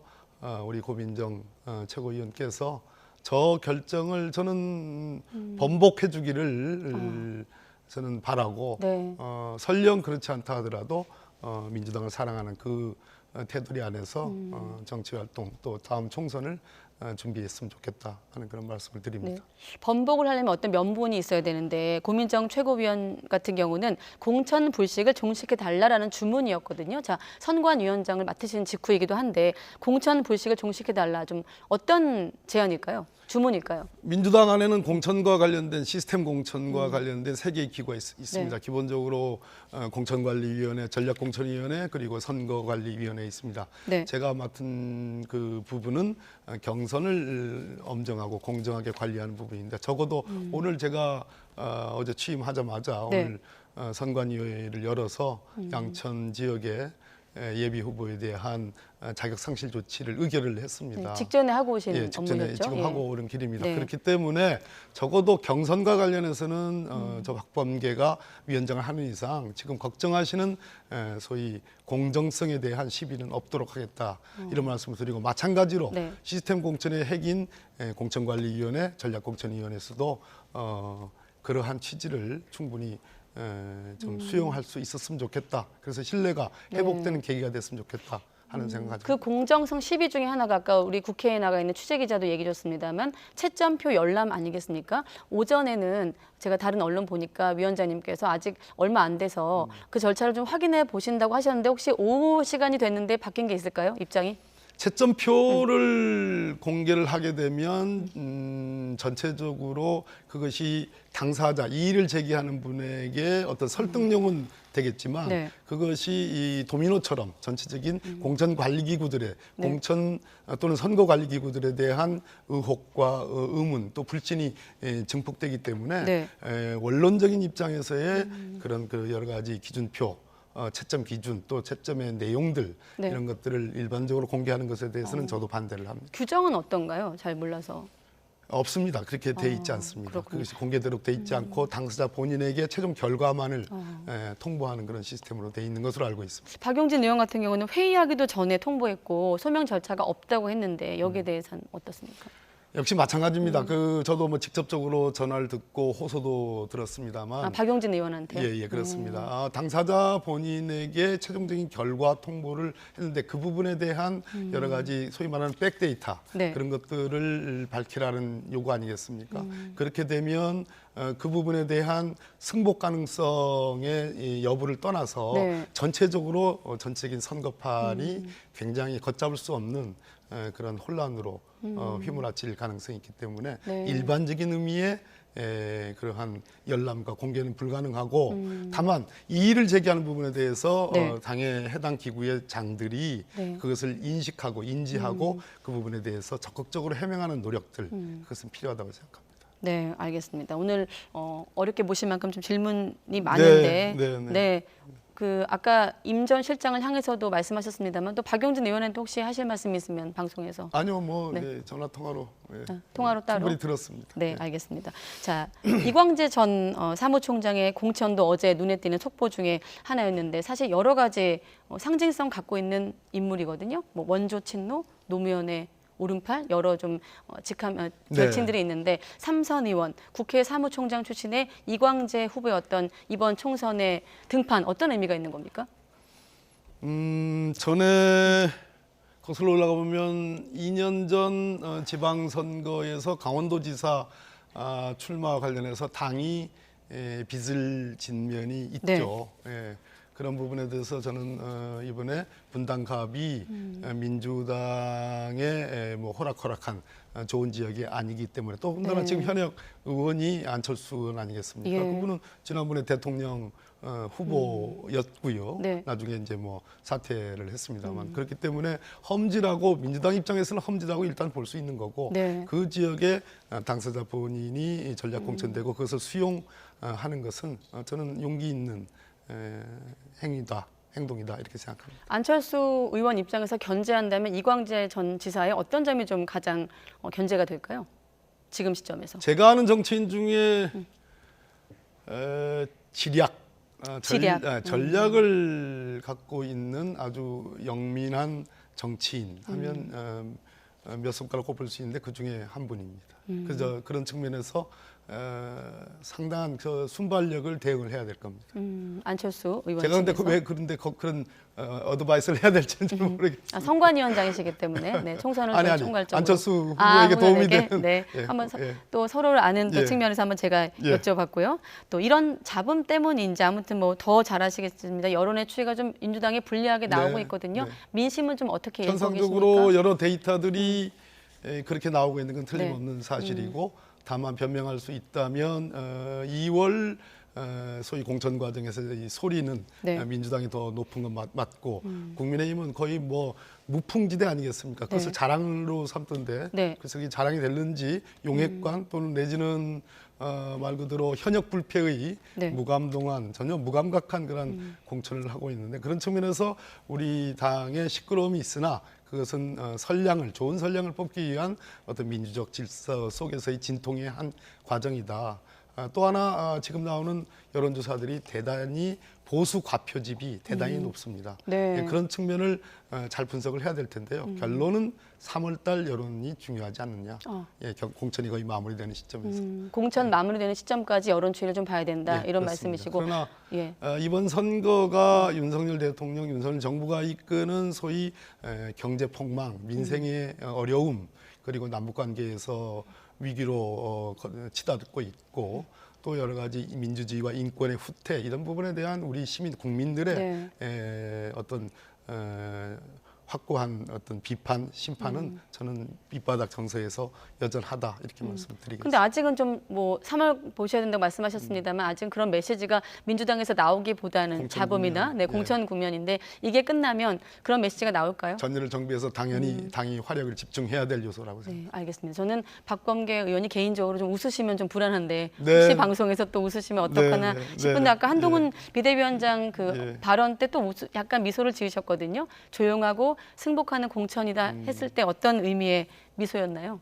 우리 고민정 최고위원께서 저 결정을 저는 번복해 주기를 저는 바라고 네. 설령 그렇지 않다 하더라도 민주당을 사랑하는 그 테두리 안에서 정치활동 또 다음 총선을 준비했으면 좋겠다 하는 그런 말씀을 드립니다. 네. 번복을 하려면 어떤 면본이 있어야 되는데 고민정 최고위원 같은 경우는 공천 불식을 종식해달라라는 주문이었거든요. 자 선관위원장을 맡으신 직후이기도 한데 공천 불식을 종식해달라 좀 어떤 제안일까요? 주문일까요? 민주당 안에는 공천과 관련된 시스템 공천과 관련된 세 개의 기구가 있습니다. 네. 기본적으로 공천관리위원회, 전략공천위원회 그리고 선거관리위원회 있습니다. 네. 제가 맡은 그 부분은 경선을 엄정하고 공정하게 관리하는 부분인데 적어도 오늘 제가 어제 취임하자마자 네. 오늘 선관위원회를 열어서 양천 지역에 예비 후보에 대한 자격 상실 조치를 의결을 했습니다. 네, 직전에 하고 오신 예, 직전에 업무였죠? 지금 예. 하고 오는 길입니다. 네. 그렇기 때문에 적어도 경선과 관련해서는 저 박범계가 위원장을 하는 이상 지금 걱정하시는 소위 공정성에 대한 시비는 없도록 하겠다 이런 말씀을 드리고 마찬가지로 네. 시스템 공천의 핵인 공천관리위원회, 전략공천위원회에서도 그러한 취지를 충분히 좀 수용할 수 있었으면 좋겠다. 그래서 신뢰가 회복되는 계기가 됐으면 좋겠다 하는 생각 가지고. 그 공정성 시비 중에 하나가 아까 우리 국회에 나가 있는 취재기자도 얘기 줬습니다만 채점표 열람 아니겠습니까? 오전에는 제가 다른 언론 보니까 위원장님께서 아직 얼마 안 돼서 그 절차를 좀 확인해 보신다고 하셨는데 혹시 오후 시간이 됐는데 바뀐 게 있을까요? 입장이? 채점표를 공개를 하게 되면 전체적으로 그것이 당사자, 이의를 제기하는 분에게 어떤 설득력은 되겠지만 네. 그것이 이 도미노처럼 전체적인 공천관리기구들의 공천 또는 선거관리기구들에 대한 의혹과 의문 또 불신이 증폭되기 때문에 네. 원론적인 입장에서의 그런 그 여러 가지 기준표 채점 기준 또 채점의 내용들 네. 이런 것들을 일반적으로 공개하는 것에 대해서는 저도 반대를 합니다. 규정은 어떤가요? 잘 몰라서. 없습니다. 그렇게 돼 있지 않습니다. 그렇군요. 그것이 공개되도록 돼 있지 않고 당사자 본인에게 최종 결과만을 통보하는 그런 시스템으로 돼 있는 것으로 알고 있습니다. 박용진 의원 같은 경우는 회의하기도 전에 통보했고 소명 절차가 없다고 했는데 여기에 대해서는 어떻습니까? 역시 마찬가지입니다. 저도 뭐 직접적으로 전화를 듣고 호소도 들었습니다만. 박용진 의원한테. 예, 그렇습니다. 당사자 본인에게 최종적인 결과 통보를 했는데 그 부분에 대한 여러 가지 소위 말하는 백데이터 네. 그런 것들을 밝히라는 요구 아니겠습니까? 그렇게 되면 그 부분에 대한 승복 가능성의 이 여부를 떠나서 네. 전체적으로 전체적인 선거판이 굉장히 걷잡을 수 없는 그런 혼란으로 휘몰아칠 가능성이 있기 때문에 네. 일반적인 의미의 그러한 열람과 공개는 불가능하고 다만 이의를 제기하는 부분에 대해서 네. 당의 해당 기구의 장들이 네. 그것을 인식하고 인지하고 그 부분에 대해서 적극적으로 해명하는 노력들 그것은 필요하다고 생각합니다. 네, 알겠습니다. 오늘 어렵게 모실 만큼 좀 질문이 많은데, 네. 그 아까 임 전 실장을 향해서도 말씀하셨습니다만 또 박용진 의원한테 혹시 하실 말씀 있으면 방송에서. 아니요, 뭐 네. 전화 통화로 통화로 따로. 충분히 들었습니다. 네, 알겠습니다. 자, 이광재 전 사무총장의 공천도 어제 눈에 띄는 속보 중에 하나였는데 사실 여러 가지 상징성 갖고 있는 인물이거든요. 뭐 원조 친노, 노무현의 오른팔 여러 좀 직함 절친들이 있는데 삼선 의원, 국회 사무총장 출신의 이광재 후보였던 이번 총선의 등판 어떤 의미가 있는 겁니까? 전에 거슬러 올라가 보면 2년 전 지방선거에서 강원도지사 출마와 관련해서 당이 빚을 진 면이 있죠. 예. 그런 부분에 대해서 저는 이번에 분당갑이 민주당의 뭐 호락호락한 좋은 지역이 아니기 때문에 또 더군다나 지금 현역 의원이 안철수 의원 아니겠습니까? 그분은 지난번에 대통령 후보였고요. 나중에 이제 뭐 사퇴를 했습니다만 그렇기 때문에 험지라고 민주당 입장에서는 험지라고 일단 볼 수 있는 거고 그 지역에 당사자 본인이 전략 공천되고 그것을 수용하는 것은 저는 용기 있는 행동이다 이렇게 생각합니다. 안철수 의원 입장에서 견제한다면 이광재 전 지사의 어떤 점이 좀 가장 견제가 될까요? 지금 시점에서. 제가 아는 정치인 중에 전략을 갖고 있는 아주 영민한 정치인 하면 몇 손가락 꼽을 수 있는데 그 중에 한 분입니다. 그래서 그런 측면에서 상당한 그 순발력을 대응을 해야 될 겁니다. 안철수 의원. 제가 근데 왜 그런데 그런 어드바이스를 해야 될지는 잘 모르겠습니다. 선관위원장이시기 때문에 총선을 총괄적으로. 안철수 후보에게 도움이 되는. 네, 한번 또 서로를 아는 또 측면에서 한번 제가 여쭤봤고요. 또 이런 잡음 때문인지 아무튼 뭐 더 잘하시겠습니다. 여론의 추이가 좀 민주당에 불리하게 나오고 있거든요. 민심은 좀 어떻게 예상하십니까? 전상적으로 여러 데이터들이 그렇게 나오고 있는 건 틀림없는 사실이고. 다만 변명할 수 있다면 2월 소위 공천 과정에서 이 소리는 민주당이 더 높은 건 맞고 국민의힘은 거의 뭐 무풍지대 아니겠습니까? 그것을 자랑으로 삼던데 그래서 이게 자랑이 될는지 용액관 또는 내지는 말 그대로 현역 불패의 무감동한 전혀 무감각한 그런 공천을 하고 있는데 그런 측면에서 우리 당에 시끄러움이 있으나 그것은 좋은 선량을 뽑기 위한 어떤 민주적 질서 속에서의 진통의 한 과정이다. 또 하나 지금 나오는 여론조사들이 대단히 보수 과표집이 대단히 높습니다. 그런 측면을 잘 분석을 해야 될 텐데요. 결론은 3월달 여론이 중요하지 않느냐. 공천이 거의 마무리되는 시점에서. 공천 마무리되는 시점까지 여론 추이를 좀 봐야 된다 이런 그렇습니다. 말씀이시고. 그러나 이번 선거가 윤석열 대통령, 윤석열 정부가 이끄는 소위 경제 폭망, 민생의 어려움 그리고 남북관계에서 위기로 치닫고 있고 또 여러 가지 민주주의와 인권의 후퇴 이런 부분에 대한 우리 시민 국민들의 어떤 확고한 어떤 비판, 심판은 저는 밑바닥 정서에서 여전하다 이렇게 말씀드리겠습니다. 근데 아직은 좀 뭐 3월 보셔야 된다고 말씀하셨습니다만 아직 그런 메시지가 민주당에서 나오기보다는 잡음이나 공천 국면인데 이게 끝나면 그런 메시지가 나올까요? 전년을 정비해서 당연히 당이 화력을 집중해야 될 요소라고 생각합니다. 네, 알겠습니다. 저는 박범계 의원이 개인적으로 좀 웃으시면 좀 불안한데 네. 혹시 방송에서 또 웃으시면 어떡하나 네, 네, 싶은데 네, 아까 한동훈 네. 비대위원장 그 발언 때 또 약간 미소를 지으셨거든요. 조용하고 승복하는 공천이다 했을 때 어떤 의미의 미소였나요?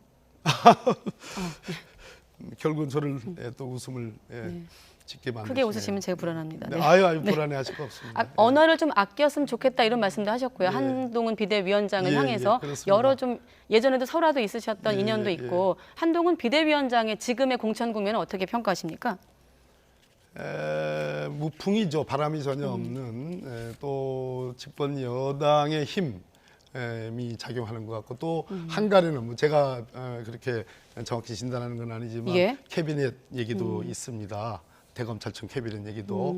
결국은 저를 또 웃음을 짓게 만드시네요. 크게 웃으시면 제가 불안합니다. 네. 아유 불안해하실 거 없습니다. 언어를 좀 아꼈으면 좋겠다 이런 말씀도 하셨고요. 한동훈 비대위원장을 향해서 여러 좀 예전에도 설화도 있으셨던 인연도 있고 한동훈 비대위원장의 지금의 공천 국면은 어떻게 평가하십니까? 무풍이죠. 바람이 전혀 없는 또 집권 여당의 힘이 작용하는 것 같고 또 한간에는 뭐 제가 그렇게 정확히 진단하는 건 아니지만 캐비넷 얘기도 있습니다. 대검찰청 캐비넷 얘기도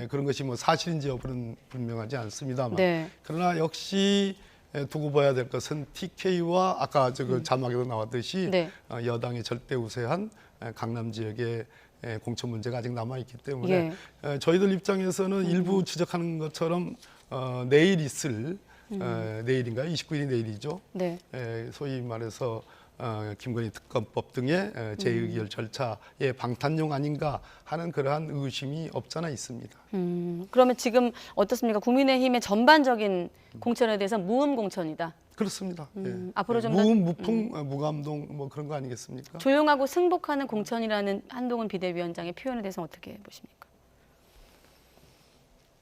그런 것이 뭐 사실인지 여부는 분명하지 않습니다만 그러나 역시 두고 봐야 될 것은 TK와 아까 그 자막에도 나왔듯이 여당의 절대 우세한 강남 지역의 공천 문제가 아직 남아있기 때문에 저희들 입장에서는 일부 지적하는 것처럼 내일 있을 내일인가요? 29일이 내일이죠. 소위 말해서 김건희 특검법 등의 재의결 절차의 방탄용 아닌가 하는 그러한 의심이 없잖아 있습니다. 그러면 지금 어떻습니까? 국민의힘의 전반적인 공천에 대해서 무음 공천이다. 그렇습니다. 앞으로 좀 무음, 무풍, 무감동 뭐 그런 거 아니겠습니까? 조용하고 승복하는 공천이라는 한동훈 비대위원장의 표현에 대해서는 어떻게 보십니까?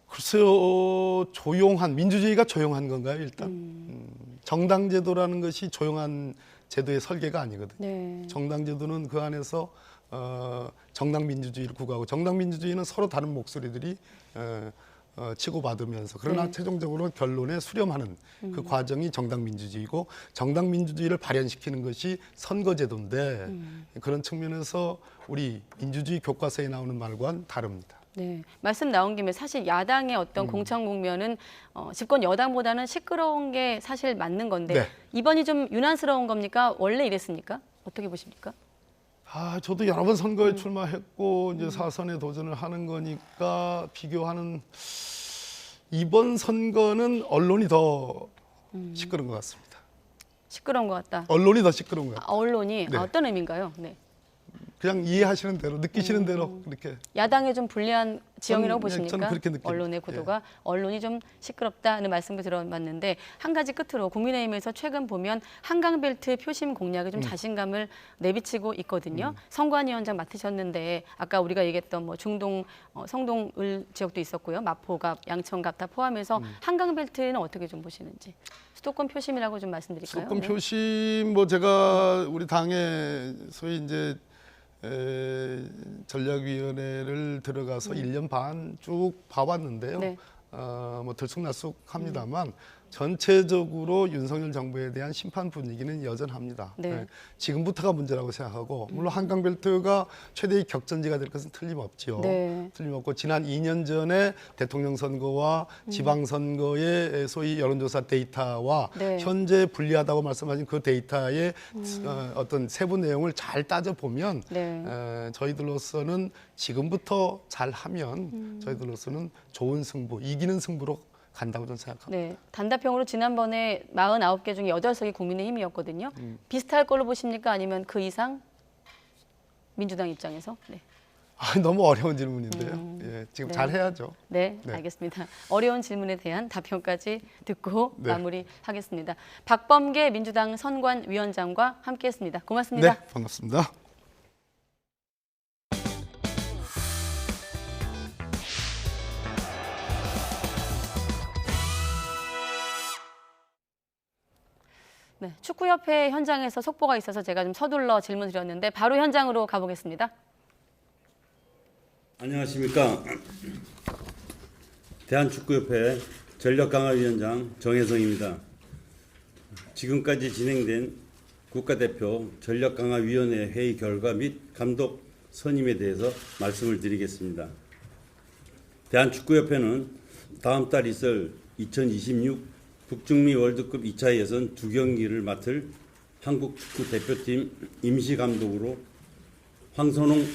글쎄요, 조용한 민주주의가 조용한 건가요? 일단 정당제도라는 것이 조용한 제도의 설계가 아니거든요. 정당제도는 그 안에서 정당민주주의를 구가하고 정당민주주의는 서로 다른 목소리들이 치고받으면서 그러나 최종적으로 결론에 수렴하는 그 과정이 정당민주주의고 정당민주주의를 발현시키는 것이 선거제도인데 그런 측면에서 우리 민주주의 교과서에 나오는 말과는 다릅니다. 네, 말씀 나온 김에 사실 야당의 어떤 공천 국면은 집권 여당보다는 시끄러운 게 사실 맞는 건데 이번이 좀 유난스러운 겁니까? 원래 이랬습니까? 어떻게 보십니까? 저도 여러 번 선거에 출마했고 이제 사선에 도전을 하는 거니까 비교하는 이번 선거는 언론이 더 시끄러운 것 같습니다. 시끄러운 것 같다. 언론이 더 시끄러운 것 같다. 언론이 어떤 의미인가요? 네. 그냥 이해하시는 대로 느끼시는 대로 그렇게. 야당에 좀 불리한 지형이라고 보십니까? 저는 그렇게 느낍니다. 언론의 구도가 언론이 좀 시끄럽다는 말씀도 들어봤는데 한 가지 끝으로 국민의힘에서 최근 보면 한강벨트 표심 공략에 좀 자신감을 내비치고 있거든요. 선관위원장 맡으셨는데 아까 우리가 얘기했던 뭐 중동, 성동 을 지역도 있었고요. 마포갑, 양천갑 다 포함해서 한강벨트는 어떻게 좀 보시는지. 수도권 표심이라고 좀 말씀드릴까요? 수도권 표심 뭐 제가 우리 당에 소위 이제 전략위원회를 들어가서 1년 반 쭉 봐왔는데요. 뭐 들쑥날쑥합니다만 전체적으로 윤석열 정부에 대한 심판 분위기는 여전합니다. 지금부터가 문제라고 생각하고 물론 한강벨트가 최대의 격전지가 될 것은 틀림없지요. 틀림없고 지난 2년 전에 대통령 선거와 지방선거의 소위 여론조사 데이터와 현재 불리하다고 말씀하신 그 데이터의 어떤 세부 내용을 잘 따져보면 저희들로서는 지금부터 잘하면 저희들로서는 좋은 승부, 이기는 승부로 간다고 저는 생각합니다. 네, 단답형으로 지난번에 49개 중에 8석이 국민의힘이었거든요. 비슷할 걸로 보십니까? 아니면 그 이상? 민주당 입장에서? 네. 너무 어려운 질문인데요. 지금 잘 해야죠. 네, 알겠습니다. 어려운 질문에 대한 답변까지 듣고 마무리하겠습니다. 박범계 민주당 선관위원장과 함께했습니다. 고맙습니다. 네, 반갑습니다. 네, 축구협회 현장에서 속보가 있어서 제가 좀 서둘러 질문 드렸는데 바로 현장으로 가보겠습니다. 안녕하십니까. 대한축구협회 전력강화위원장 정혜성입니다. 지금까지 진행된 국가대표 전력강화위원회 회의 결과 및 감독 선임에 대해서 말씀을 드리겠습니다. 대한축구협회는 다음 달 있을 2026 북중미 월드컵 2차 예선 2경기를 맡을 한국 축구 대표팀 임시감독으로 황선홍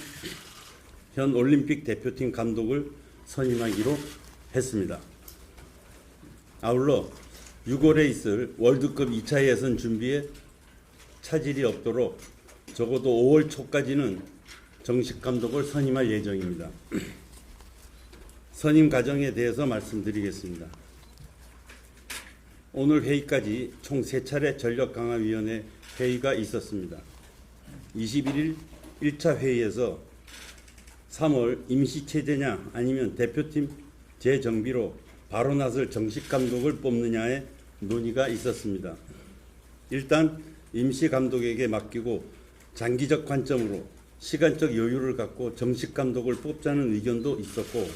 현 올림픽 대표팀 감독을 선임하기로 했습니다. 아울러 6월에 있을 월드컵 2차 예선 준비에 차질이 없도록 적어도 5월 초까지는 정식 감독을 선임할 예정입니다. 선임 과정에 대해서 말씀드리겠습니다. 오늘 회의까지 총 3차례 전력강화위원회 회의가 있었습니다. 21일 1차 회의에서 3월 임시체제냐 아니면 대표팀 재정비로 바로 나설 정식 감독을 뽑느냐의 논의가 있었습니다. 일단 임시 감독에게 맡기고 장기적 관점으로 시간적 여유를 갖고 정식 감독을 뽑자는 의견도 있었고,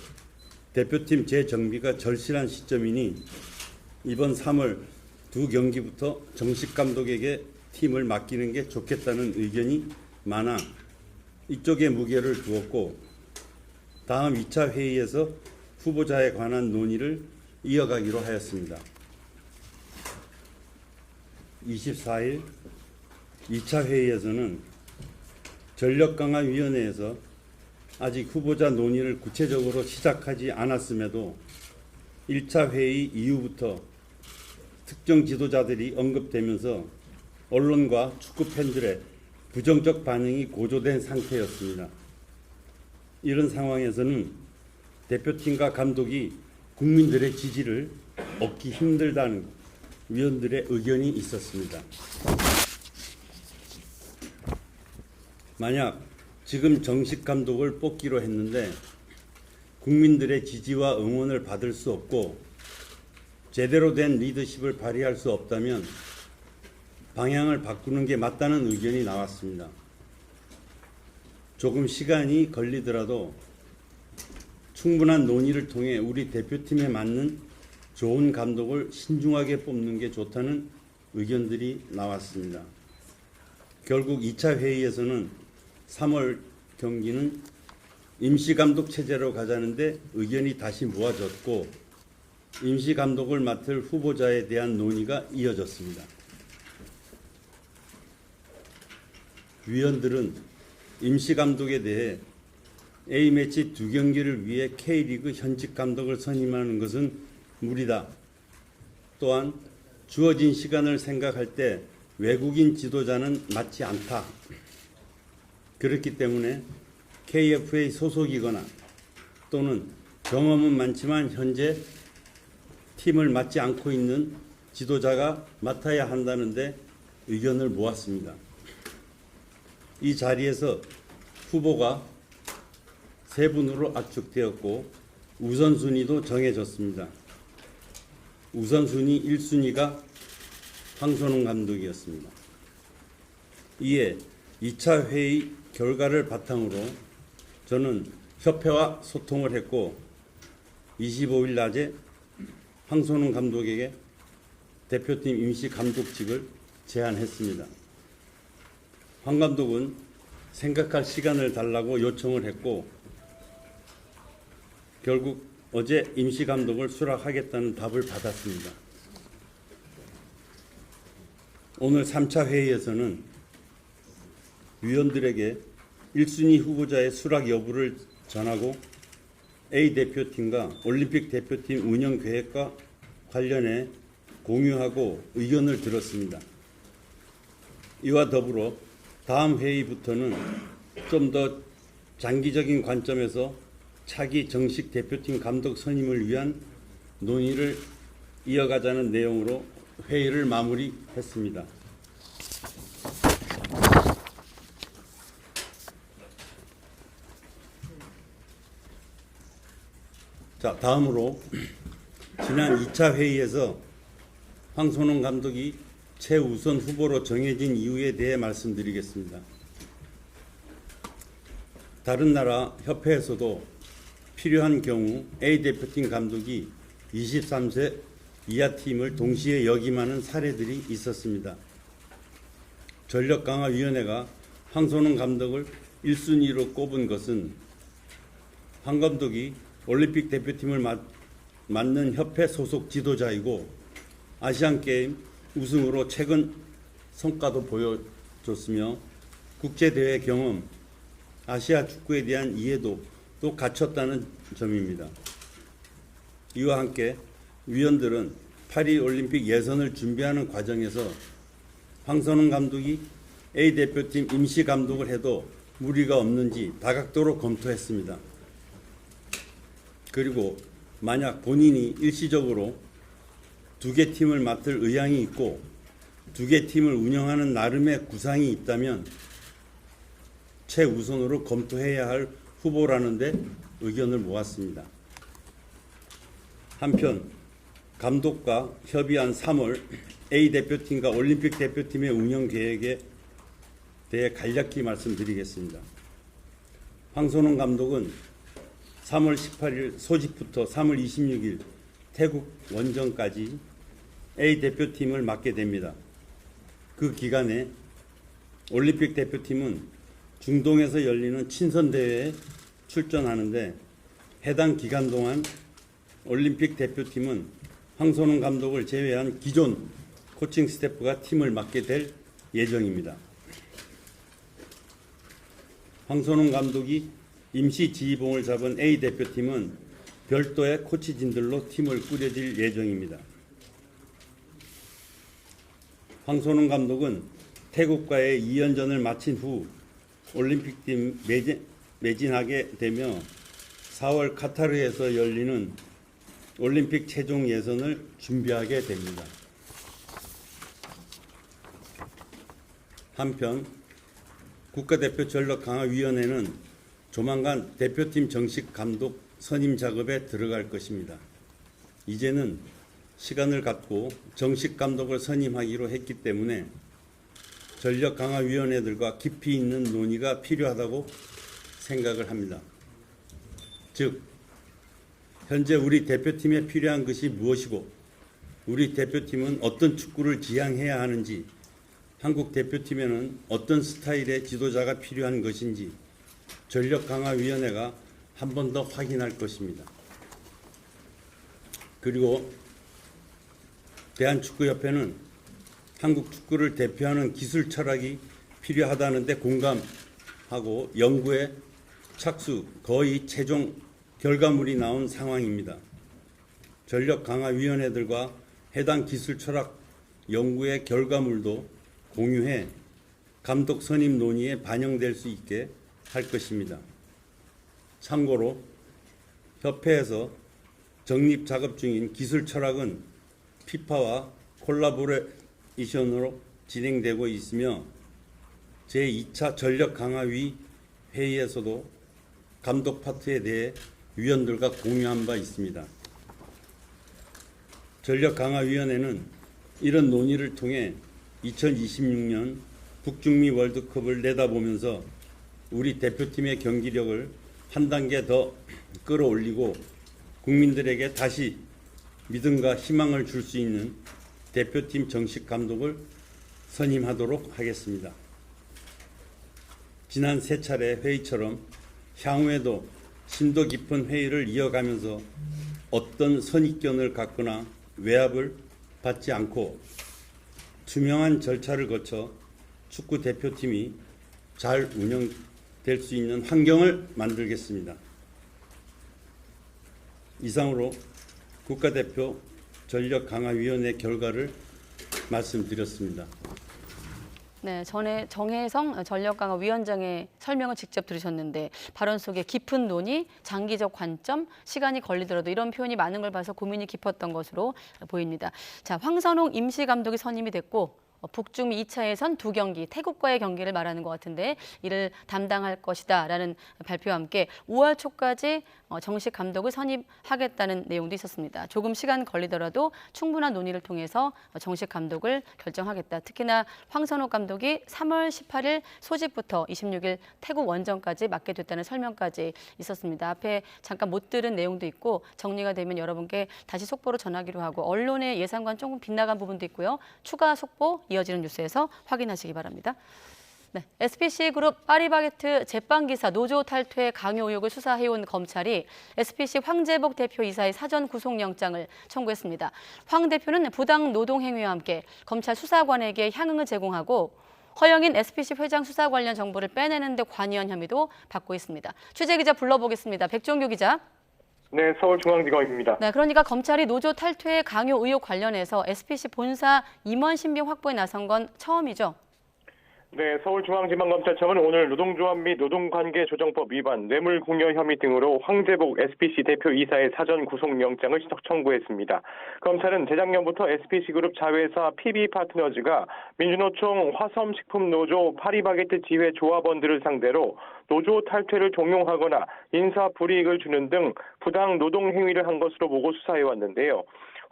대표팀 재정비가 절실한 시점이니 이번 3월 2경기부터 정식 감독에게 팀을 맡기는 게 좋겠다는 의견이 많아 이쪽에 무게를 두었고, 다음 2차 회의에서 후보자에 관한 논의를 이어가기로 하였습니다. 24일 2차 회의에서는 전력강화위원회에서 아직 후보자 논의를 구체적으로 시작하지 않았음에도 1차 회의 이후부터 특정 지도자들이 언급되면서 언론과 축구 팬들의 부정적 반응이 고조된 상태였습니다. 이런 상황에서는 대표팀과 감독이 국민들의 지지를 얻기 힘들다는 위원들의 의견이 있었습니다. 만약 지금 정식 감독을 뽑기로 했는데 국민들의 지지와 응원을 받을 수 없고 제대로 된 리더십을 발휘할 수 없다면 방향을 바꾸는 게 맞다는 의견이 나왔습니다. 조금 시간이 걸리더라도 충분한 논의를 통해 우리 대표팀에 맞는 좋은 감독을 신중하게 뽑는 게 좋다는 의견들이 나왔습니다. 결국 2차 회의에서는 3월 경기는 임시감독 체제로 가자는데 의견이 다시 모아졌고, 임시감독을 맡을 후보자에 대한 논의가 이어졌습니다. 위원들은 임시감독에 대해 A매치 2경기를 위해 K리그 현직 감독을 선임하는 것은 무리다. 또한 주어진 시간을 생각할 때 외국인 지도자는 맞지 않다. 그렇기 때문에 KFA 소속이거나 또는 경험은 많지만 현재 팀을 맡지 않고 있는 지도자가 맡아야 한다는데 의견을 모았습니다. 이 자리에서 후보가 3분으로 압축되었고 우선순위도 정해졌습니다. 우선순위 1순위가 황선홍 감독이었습니다. 이에 2차 회의 결과를 바탕으로 저는 협회와 소통을 했고 25일 낮에 황선홍 감독에게 대표팀 임시 감독직을 제안했습니다. 황 감독은 생각할 시간을 달라고 요청을 했고 결국 어제 임시 감독을 수락하겠다는 답을 받았습니다. 오늘 3차 회의에서는 위원들에게 1순위 후보자의 수락 여부를 전하고 A 대표팀과 올림픽 대표팀 운영 계획과 관련해 공유하고 의견을 들었습니다. 이와 더불어 다음 회의부터는 좀 더 장기적인 관점에서 차기 정식 대표팀 감독 선임을 위한 논의를 이어가자는 내용으로 회의를 마무리했습니다. 자, 다음으로 지난 2차 회의에서 황선홍 감독이 최우선 후보로 정해진 이유에 대해 말씀드리겠습니다. 다른 나라 협회에서도 필요한 경우 A 대표팀 감독이 23세 이하 팀을 동시에 역임하는 사례들이 있었습니다. 전력강화위원회가 황선홍 감독을 1순위로 꼽은 것은 황 감독이 올림픽 대표팀을 맡는 협회 소속 지도자이고 아시안게임 우승으로 최근 성과도 보여줬으며 국제대회 경험, 아시아 축구에 대한 이해도 또 갖췄다는 점입니다. 이와 함께 위원들은 파리올림픽 예선을 준비하는 과정에서 황선홍 감독이 A대표팀 임시 감독을 해도 무리가 없는지 다각도로 검토했습니다. 그리고 만약 본인이 일시적으로 2개 팀을 맡을 의향이 있고 2개 팀을 운영하는 나름의 구상이 있다면 최우선으로 검토해야 할 후보라는 데 의견을 모았습니다. 한편 감독과 협의한 3월 A대표팀과 올림픽 대표팀의 운영 계획에 대해 간략히 말씀드리겠습니다. 황선홍 감독은 3월 18일 소집부터 3월 26일 태국 원정까지 A대표팀을 맡게 됩니다. 그 기간에 올림픽 대표팀은 중동에서 열리는 친선대회에 출전하는데 해당 기간 동안 올림픽 대표팀은 황선홍 감독을 제외한 기존 코칭 스태프가 팀을 맡게 될 예정입니다. 황선홍 감독이 임시 지휘봉을 잡은 A대표팀은 별도의 코치진들로 팀을 꾸려질 예정입니다. 황선홍 감독은 태국과의 2연전을 마친 후 올림픽팀 매진하게 되며 4월 카타르에서 열리는 올림픽 최종 예선을 준비하게 됩니다. 한편 국가대표 전력강화위원회는 조만간 대표팀 정식 감독 선임 작업에 들어갈 것입니다. 이제는 시간을 갖고 정식 감독을 선임하기로 했기 때문에 전력강화위원회들과 깊이 있는 논의가 필요하다고 생각을 합니다. 즉, 현재 우리 대표팀에 필요한 것이 무엇이고 우리 대표팀은 어떤 축구를 지향해야 하는지, 한국 대표팀에는 어떤 스타일의 지도자가 필요한 것인지 전력강화위원회가 한 번 더 확인할 것입니다. 그리고 대한축구협회는 한국 축구를 대표하는 기술 철학이 필요하다는 데 공감하고 연구에 착수, 거의 최종 결과물이 나온 상황입니다. 전력강화위원회들과 해당 기술 철학 연구의 결과물도 공유해 감독 선임 논의에 반영될 수 있게 할 것입니다. 참고로 협회에서 정립 작업 중인 기술 철학은 피파와 콜라보레이션으로 진행되고 있으며 제2차 전력강화위 회의에서도 감독 파트에 대해 위원들과 공유한 바 있습니다. 전력강화위원회는 이런 논의를 통해 2026년 북중미 월드컵을 내다보면서 우리 대표팀의 경기력을 한 단계 더 끌어올리고 국민들에게 다시 믿음과 희망을 줄 수 있는 대표팀 정식 감독을 선임하도록 하겠습니다. 지난 3차례 회의처럼 향후에도 심도 깊은 회의를 이어가면서 어떤 선입견을 갖거나 외압을 받지 않고 투명한 절차를 거쳐 축구 대표팀이 잘 운영될 수 있는 환경을 만들겠습니다. 이상으로 국가대표 전력강화위원회 결과를 말씀드렸습니다. 네, 전에 정혜성 전력강화위원장의 설명을 직접 들으셨는데 발언 속에 깊은 논의, 장기적 관점, 시간이 걸리더라도 이런 표현이 많은 걸 봐서 고민이 깊었던 것으로 보입니다. 자, 황선홍 임시감독이 선임이 됐고 북중미 2차 예선 2경기, 태국과의 경기를 말하는 것 같은데 이를 담당할 것이다라는 발표와 함께 5월 초까지 정식 감독을 선임하겠다는 내용도 있었습니다. 조금 시간 걸리더라도 충분한 논의를 통해서 정식 감독을 결정하겠다. 특히나 황선홍 감독이 3월 18일 소집부터 26일 태국 원정까지 맡게 됐다는 설명까지 있었습니다. 앞에 잠깐 못 들은 내용도 있고 정리가 되면 여러분께 다시 속보로 전하기로 하고 언론의 예상과는 조금 빗나간 부분도 있고요. 추가 속보 이어지는 뉴스에서 확인하시기 바랍니다. 네, SPC그룹 파리바게트 제빵기사 노조 탈퇴 강요 의혹을 수사해온 검찰이 SPC 황재복 대표 이사의 사전 구속영장을 청구했습니다. 황 대표는 부당 노동행위와 함께 검찰 수사관에게 향응을 제공하고 허영인 SPC 회장 수사 관련 정보를 빼내는 데 관여한 혐의도 받고 있습니다. 취재기자 불러보겠습니다. 백종규 기자. 네, 서울중앙지검입니다. 네, 그러니까 검찰이 노조 탈퇴 강요 의혹 관련해서 SPC 본사 임원 신병 확보에 나선 건 처음이죠? 네, 서울중앙지방검찰청은 오늘 노동조합 및 노동관계조정법 위반, 뇌물공여 혐의 등으로 황재복 SPC 대표 이사의 사전 구속영장을 청구했습니다. 검찰은 재작년부터 SPC그룹 자회사 PB파트너즈가 민주노총 화섬식품노조 파리바게트 지회 조합원들을 상대로 노조 탈퇴를 종용하거나 인사불이익을 주는 등 부당 노동행위를 한 것으로 보고 수사해왔는데요.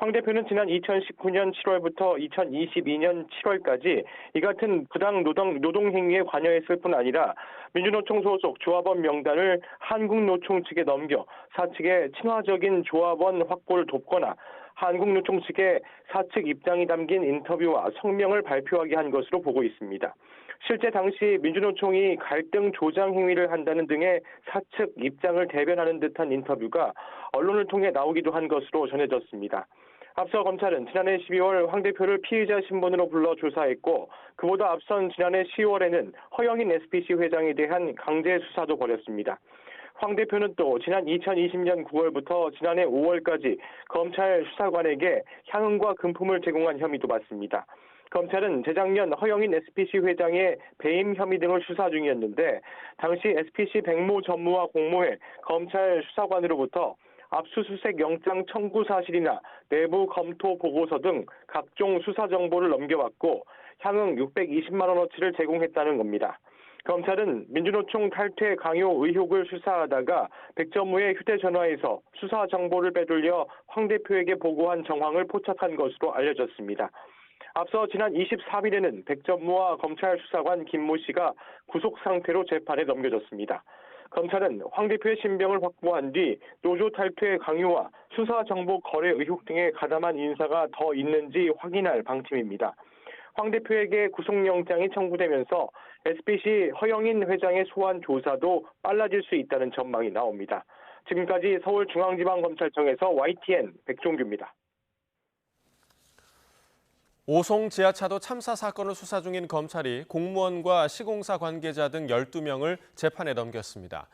황 대표는 지난 2019년 7월부터 2022년 7월까지 이 같은 부당 노동행위에 관여했을 뿐 아니라 민주노총 소속 조합원 명단을 한국노총 측에 넘겨 사측의 친화적인 조합원 확보를 돕거나 한국노총 측에 사측 입장이 담긴 인터뷰와 성명을 발표하게 한 것으로 보고 있습니다. 실제 당시 민주노총이 갈등 조장 행위를 한다는 등의 사측 입장을 대변하는 듯한 인터뷰가 언론을 통해 나오기도 한 것으로 전해졌습니다. 앞서 검찰은 지난해 12월 황 대표를 피의자 신분으로 불러 조사했고 그보다 앞선 지난해 10월에는 허영인 SPC 회장에 대한 강제 수사도 벌였습니다. 황 대표는 또 지난 2020년 9월부터 지난해 5월까지 검찰 수사관에게 향응과 금품을 제공한 혐의도 받습니다. 검찰은 재작년 허영인 SPC 회장의 배임 혐의 등을 수사 중이었는데 당시 SPC 백모 전무와 공모해 검찰 수사관으로부터 압수수색 영장 청구 사실이나 내부 검토 보고서 등 각종 수사 정보를 넘겨왔고 향응 620만 원어치를 제공했다는 겁니다. 검찰은 민주노총 탈퇴 강요 의혹을 수사하다가 백 전무의 휴대전화에서 수사 정보를 빼돌려 황 대표에게 보고한 정황을 포착한 것으로 알려졌습니다. 앞서 지난 24일에는 백 전무와 검찰 수사관 김모 씨가 구속 상태로 재판에 넘겨졌습니다. 검찰은 황 대표의 신병을 확보한 뒤 노조 탈퇴 강요와 수사 정보 거래 의혹 등에 가담한 인사가 더 있는지 확인할 방침입니다. 황 대표에게 구속영장이 청구되면서 SPC 허영인 회장의 소환 조사도 빨라질 수 있다는 전망이 나옵니다. 지금까지 서울중앙지방검찰청에서 YTN 백종규입니다. 오송 지하차도 참사 사건을 수사 중인 검찰이 공무원과 시공사 관계자 등 12명을 재판에 넘겼습니다.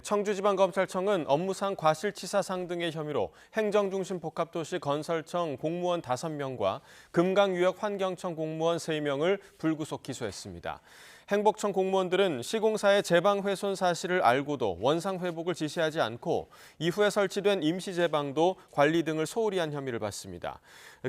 청주지방검찰청은 업무상 과실치사상 등의 혐의로 행정중심복합도시 건설청 공무원 5명과 금강유역환경청 공무원 3명을 불구속 기소했습니다. 행복청 공무원들은 시공사의 제방 훼손 사실을 알고도 원상 회복을 지시하지 않고 이후에 설치된 임시 제방도 관리 등을 소홀히 한 혐의를 받습니다.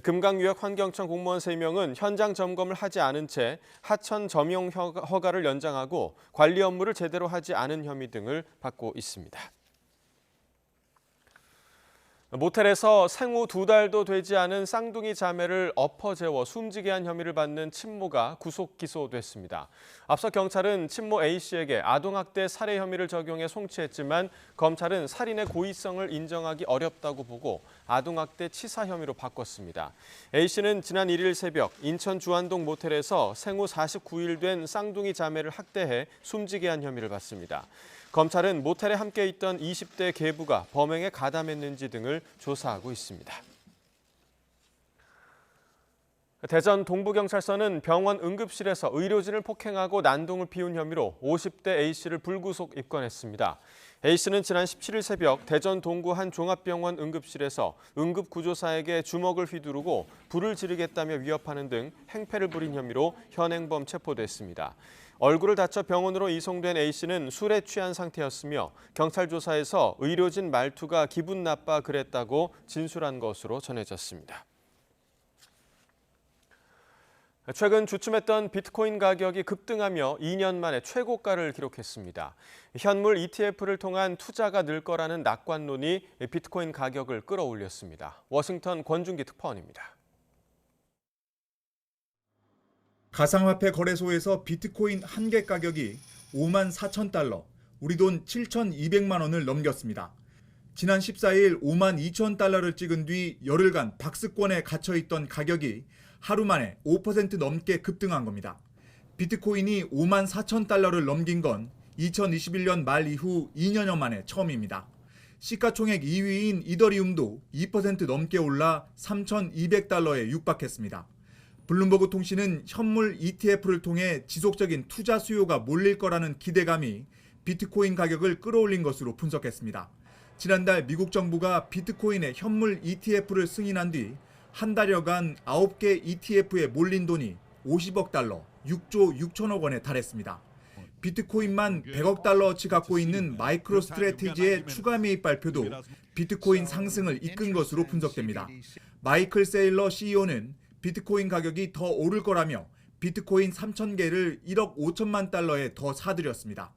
금강유역환경청 공무원 3명은 현장 점검을 하지 않은 채 하천 점용 허가를 연장하고 관리 업무를 제대로 하지 않은 혐의 등을 받고 있습니다. 모텔에서 생후 2달도 되지 않은 쌍둥이 자매를 엎어재워 숨지게 한 혐의를 받는 친모가 구속 기소됐습니다. 앞서 경찰은 친모 A씨에게 아동학대 살해 혐의를 적용해 송치했지만 검찰은 살인의 고의성을 인정하기 어렵다고 보고 아동학대 치사 혐의로 바꿨습니다. A씨는 지난 1일 새벽 인천 주안동 모텔에서 생후 49일 된 쌍둥이 자매를 학대해 숨지게 한 혐의를 받습니다. 검찰은 모텔에 함께 있던 20대 계부가 범행에 가담했는지 등을 조사하고 있습니다. 대전 동부경찰서는 병원 응급실에서 의료진을 폭행하고 난동을 피운 혐의로 50대 A씨를 불구속 입건했습니다. A씨는 지난 17일 새벽 대전 동구 한 종합병원 응급실에서 응급구조사에게 주먹을 휘두르고 불을 지르겠다며 위협하는 등 행패를 부린 혐의로 현행범 체포됐습니다. 얼굴을 다쳐 병원으로 이송된 A씨는 술에 취한 상태였으며 경찰 조사에서 의료진 말투가 기분 나빠 그랬다고 진술한 것으로 전해졌습니다. 최근 주춤했던 비트코인 가격이 급등하며 2년 만에 최고가를 기록했습니다. 현물 ETF를 통한 투자가 늘 거라는 낙관론이 비트코인 가격을 끌어올렸습니다. 워싱턴 권준기 특파원입니다. 가상화폐 거래소에서 비트코인 한 개 가격이 54,000달러, 우리 돈 7,200만 원을 넘겼습니다. 지난 14일 52,000달러를 찍은 뒤 열흘간 박스권에 갇혀있던 가격이 하루 만에 5% 넘게 급등한 겁니다. 비트코인이 5만 4천 달러를 넘긴 건 2021년 말 이후 2년여 만에 처음입니다. 시가총액 2위인 이더리움도 2% 넘게 올라 3,200달러에 육박했습니다. 블룸버그 통신은 현물 ETF를 통해 지속적인 투자 수요가 몰릴 거라는 기대감이 비트코인 가격을 끌어올린 것으로 분석했습니다. 지난달 미국 정부가 비트코인의 현물 ETF를 승인한 뒤 한 달여간 9개 ETF에 몰린 돈이 50억 달러, 6조 6천억 원에 달했습니다. 비트코인만 100억 달러어치 갖고 있는 마이크로 스트래티지의 추가 매입 발표도 비트코인 상승을 이끈 것으로 분석됩니다. 마이클 세일러 CEO는 비트코인 가격이 더 오를 거라며 비트코인 3,000개를 1억 5천만 달러에 더 사들였습니다.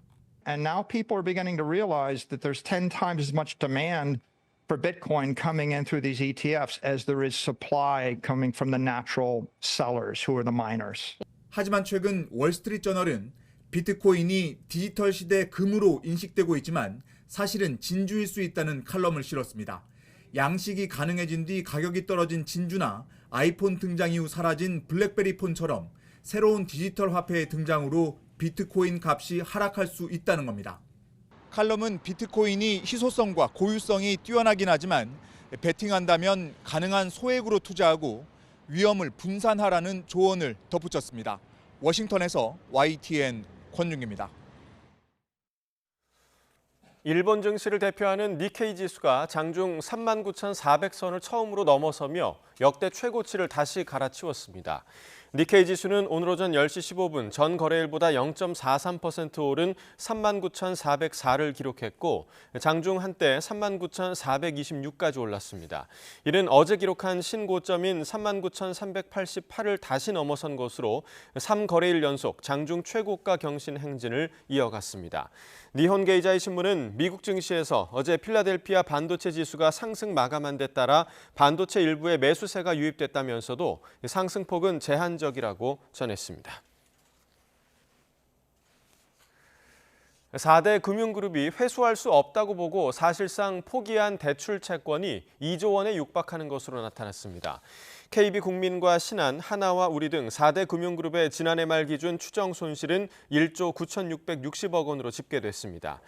And now people are beginning to realize that there's 10 times as much demand for Bitcoin coming in through these ETFs as there is supply coming from the natural sellers who are the miners. 하지만 최근 월스트리트저널은 비트코인이 디지털 시대 금으로 인식되고 있지만 사실은 진주일 수 있다는 칼럼을 실었습니다. 양식이 가능해진 뒤 가격이 떨어진 진주나 아이폰 등장 이후 사라진 블랙베리 폰처럼 새로운 디지털 화폐의 등장으로 비트코인 값이 하락할 수 있다는 겁니다. 칼럼은 비트코인이 희소성과 고유성이 뛰어나긴 하지만 베팅한다면 가능한 소액으로 투자하고 위험을 분산하라는 조언을 덧붙였습니다. 워싱턴에서 YTN 권윤기입니다. 일본 증시를 대표하는 니케이 지수가 장중 39,400선을 처음으로 넘어서며 역대 최고치를 다시 갈아치웠습니다. 니케이 지수는 오늘 오전 10시 15분 전 거래일보다 0.43% 오른 39,404를 기록했고 장중 한때 39,426까지 올랐습니다. 이는 어제 기록한 신고점인 39,388을 다시 넘어선 것으로 3거래일 연속 장중 최고가 경신 행진을 이어갔습니다. 니혼 게이자이 신문은 미국 증시에서 어제 필라델피아 반도체 지수가 상승 마감한 데 따라 반도체 일부에 매수세가 유입됐다면서도 상승폭은 제한적이라고 전했습니다. 4대 금융그룹이 회수할 수 없다고 보고 사실상 포기한 대출 채권이 2조 원에 육박하는 것으로 나타났습니다. KB국민과 신한, 하나와 우리 등 4대 금융그룹의 지난해 말 기준 추정 손실은 1조 9,660억 원으로 집계됐습니다.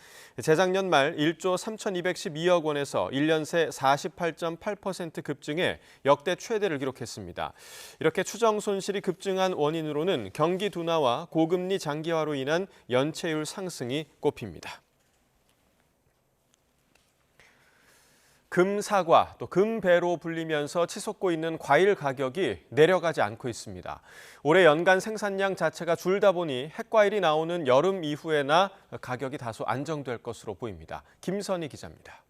재작년 말 1조 3,212억 원에서 1년 새 48.8% 급증해 역대 최대를 기록했습니다. 이렇게 추정 손실이 급증한 원인으로는 경기 둔화와 고금리 장기화로 인한 연체율 상승이 꼽힙니다. 금사과, 또 금배로 불리면서 치솟고 있는 과일 가격이 내려가지 않고 있습니다. 올해 연간 생산량 자체가 줄다 보니 핵과일이 나오는 여름 이후에나 가격이 다소 안정될 것으로 보입니다. 김선희 기자입니다.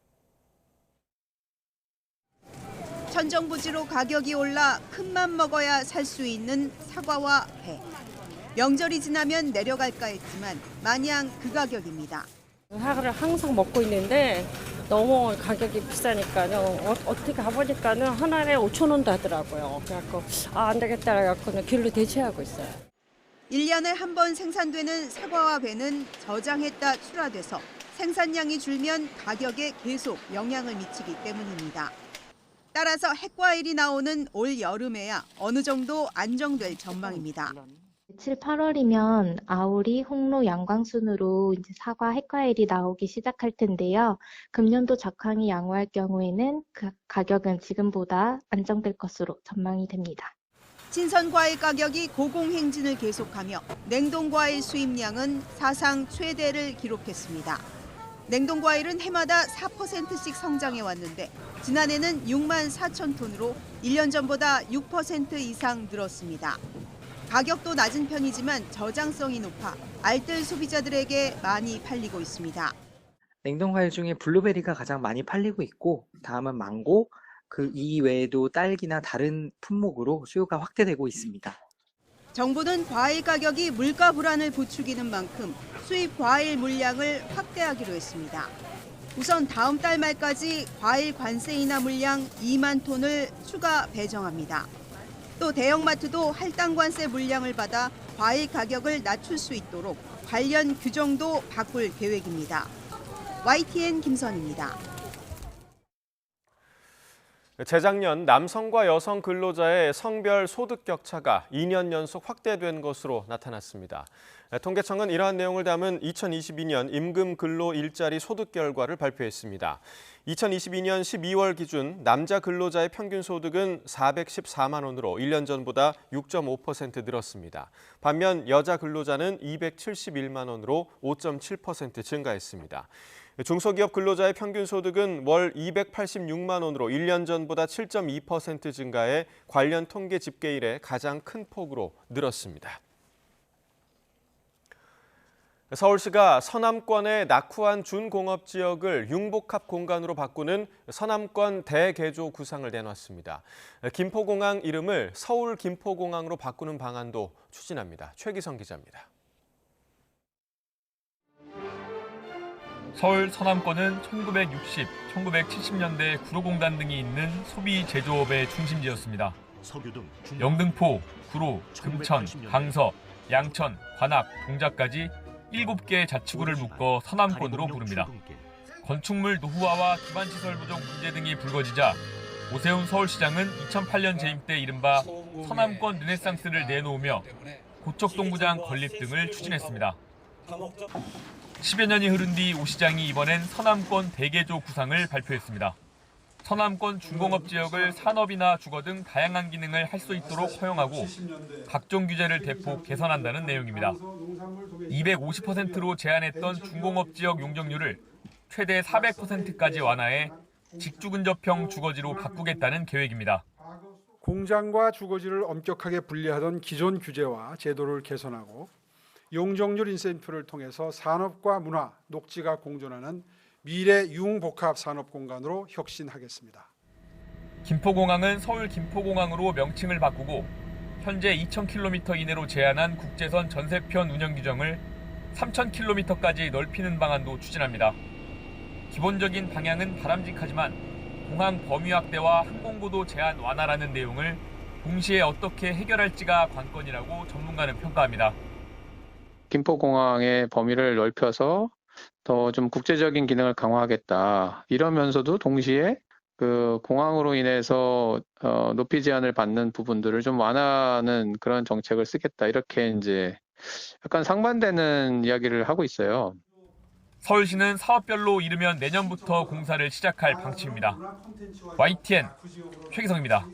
천정부지로 가격이 올라 큰맘 먹어야 살 수 있는 사과와 배. 명절이 지나면 내려갈까 했지만 마냥 그 가격입니다. 사과를 항상 먹고 있는데 너무 가격이 비싸니까요. 어떻게 가보니까는 하나에 5,000원도 하더라고요. 그래갖고 안 되겠다 해갖고는 길로 대체하고 있어요. 1년에 한 번 생산되는 사과와 배는 저장했다 출하돼서 생산량이 줄면 가격에 계속 영향을 미치기 때문입니다. 따라서 핵과일이 나오는 올 여름에야 어느 정도 안정될 전망입니다. 7, 8월이면 아오리, 홍로, 양광순으로 이제 사과, 핵과일이 나오기 시작할 텐데요. 금년도 적항이 양호할 경우에는 그 가격은 지금보다 안정될 것으로 전망이 됩니다. 신선과일 가격이 고공행진을 계속하며 냉동과일 수입량은 사상 최대를 기록했습니다. 냉동과일은 해마다 4%씩 성장해 왔는데 지난해는 6만 4천 톤으로 1년 전보다 6% 이상 늘었습니다. 가격도 낮은 편이지만 저장성이 높아 알뜰 소비자들에게 많이 팔리고 있습니다. 냉동과일 중에 블루베리가 가장 많이 팔리고 있고 다음은 망고, 그 이외에도 딸기나 다른 품목으로 수요가 확대되고 있습니다. 정부는 과일 가격이 물가 불안을 부추기는 만큼 수입 과일 물량을 확대하기로 했습니다. 우선 다음 달 말까지 과일 관세 인하 물량 2만 톤을 추가 배정합니다. 또 대형마트도 할당 관세 물량을 받아 과일 가격을 낮출 수 있도록 관련 규정도 바꿀 계획입니다. YTN 김선입니다. 재작년 남성과 여성 근로자의 성별 소득 격차가 2년 연속 확대된 것으로 나타났습니다. 통계청은 이러한 내용을 담은 2022년 임금 근로 일자리 소득 결과를 발표했습니다. 2022년 12월 기준 남자 근로자의 평균 소득은 414만 원으로 1년 전보다 6.5% 늘었습니다. 반면 여자 근로자는 271만 원으로 5.7% 증가했습니다. 중소기업 근로자의 평균 소득은 월 286만 원으로 1년 전보다 7.2% 증가해 관련 통계 집계 이래 가장 큰 폭으로 늘었습니다. 서울시가 서남권의 낙후한 준공업 지역을 융복합 공간으로 바꾸는 서남권 대개조 구상을 내놨습니다. 김포공항 이름을 서울 김포공항으로 바꾸는 방안도 추진합니다. 최기성 기자입니다. 서울 서남권은 1960, 1970년대 구로공단 등이 있는 소비 제조업의 중심지였습니다. 영등포, 구로, 금천, 강서, 양천, 관악, 동작까지 7개 자치구를 묶어 서남권으로 부릅니다. 건축물 노후화와 기반시설 부족 문제 등이 불거지자 오세훈 서울시장은 2008년 재임 때 이른바 서남권 르네상스를 내놓으며 고척동구장 건립 등을 추진했습니다. 10여 년이 흐른 뒤 오 시장이 이번엔 서남권 대개조 구상을 발표했습니다. 서남권 중공업 지역을 산업이나 주거 등 다양한 기능을 할 수 있도록 허용하고 각종 규제를 대폭 개선한다는 내용입니다. 250%로 제한했던 중공업 지역 용적률을 최대 400%까지 완화해 직주근접형 주거지로 바꾸겠다는 계획입니다. 공장과 주거지를 엄격하게 분리하던 기존 규제와 제도를 개선하고 용적률 인센티브를 통해서 산업과 문화, 녹지가 공존하는 미래 융복합 산업 공간으로 혁신하겠습니다. 김포공항은 서울 김포공항으로 명칭을 바꾸고 현재 2,000km 이내로 제한한 국제선 전세편 운영 규정을 3,000km까지 넓히는 방안도 추진합니다. 기본적인 방향은 바람직하지만 공항 범위 확대와 항공고도 제한 완화라는 내용을 동시에 어떻게 해결할지가 관건이라고 전문가는 평가합니다. 김포공항의 범위를 넓혀서 더 좀 국제적인 기능을 강화하겠다. 이러면서도 동시에 그 공항으로 인해서 높이 제한을 받는 부분들을 좀 완화하는 그런 정책을 쓰겠다. 이렇게 이제 약간 상반되는 이야기를 하고 있어요. 서울시는 사업별로 이르면 내년부터 공사를 시작할 방침입니다. YTN 최기성입니다.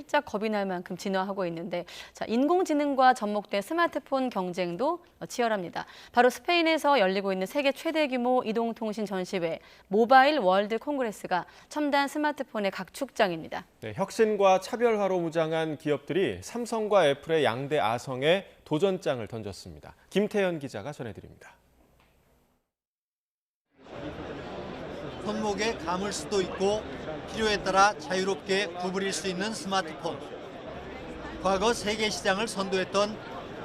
살짝 겁이 날 만큼 진화하고 있는데 자, 인공지능과 접목된 스마트폰 경쟁도 치열합니다. 바로 스페인에서 열리고 있는 세계 최대 규모 이동통신 전시회 모바일 월드 콩그레스가 첨단 스마트폰의 각축장입니다. 네, 혁신과 차별화로 무장한 기업들이 삼성과 애플의 양대 아성에 도전장을 던졌습니다. 김태현 기자가 전해드립니다. 손목에 감을 수도 있고 필요에 따라 자유롭게 구부릴 수 있는 스마트폰. 과거 세계 시장을 선도했던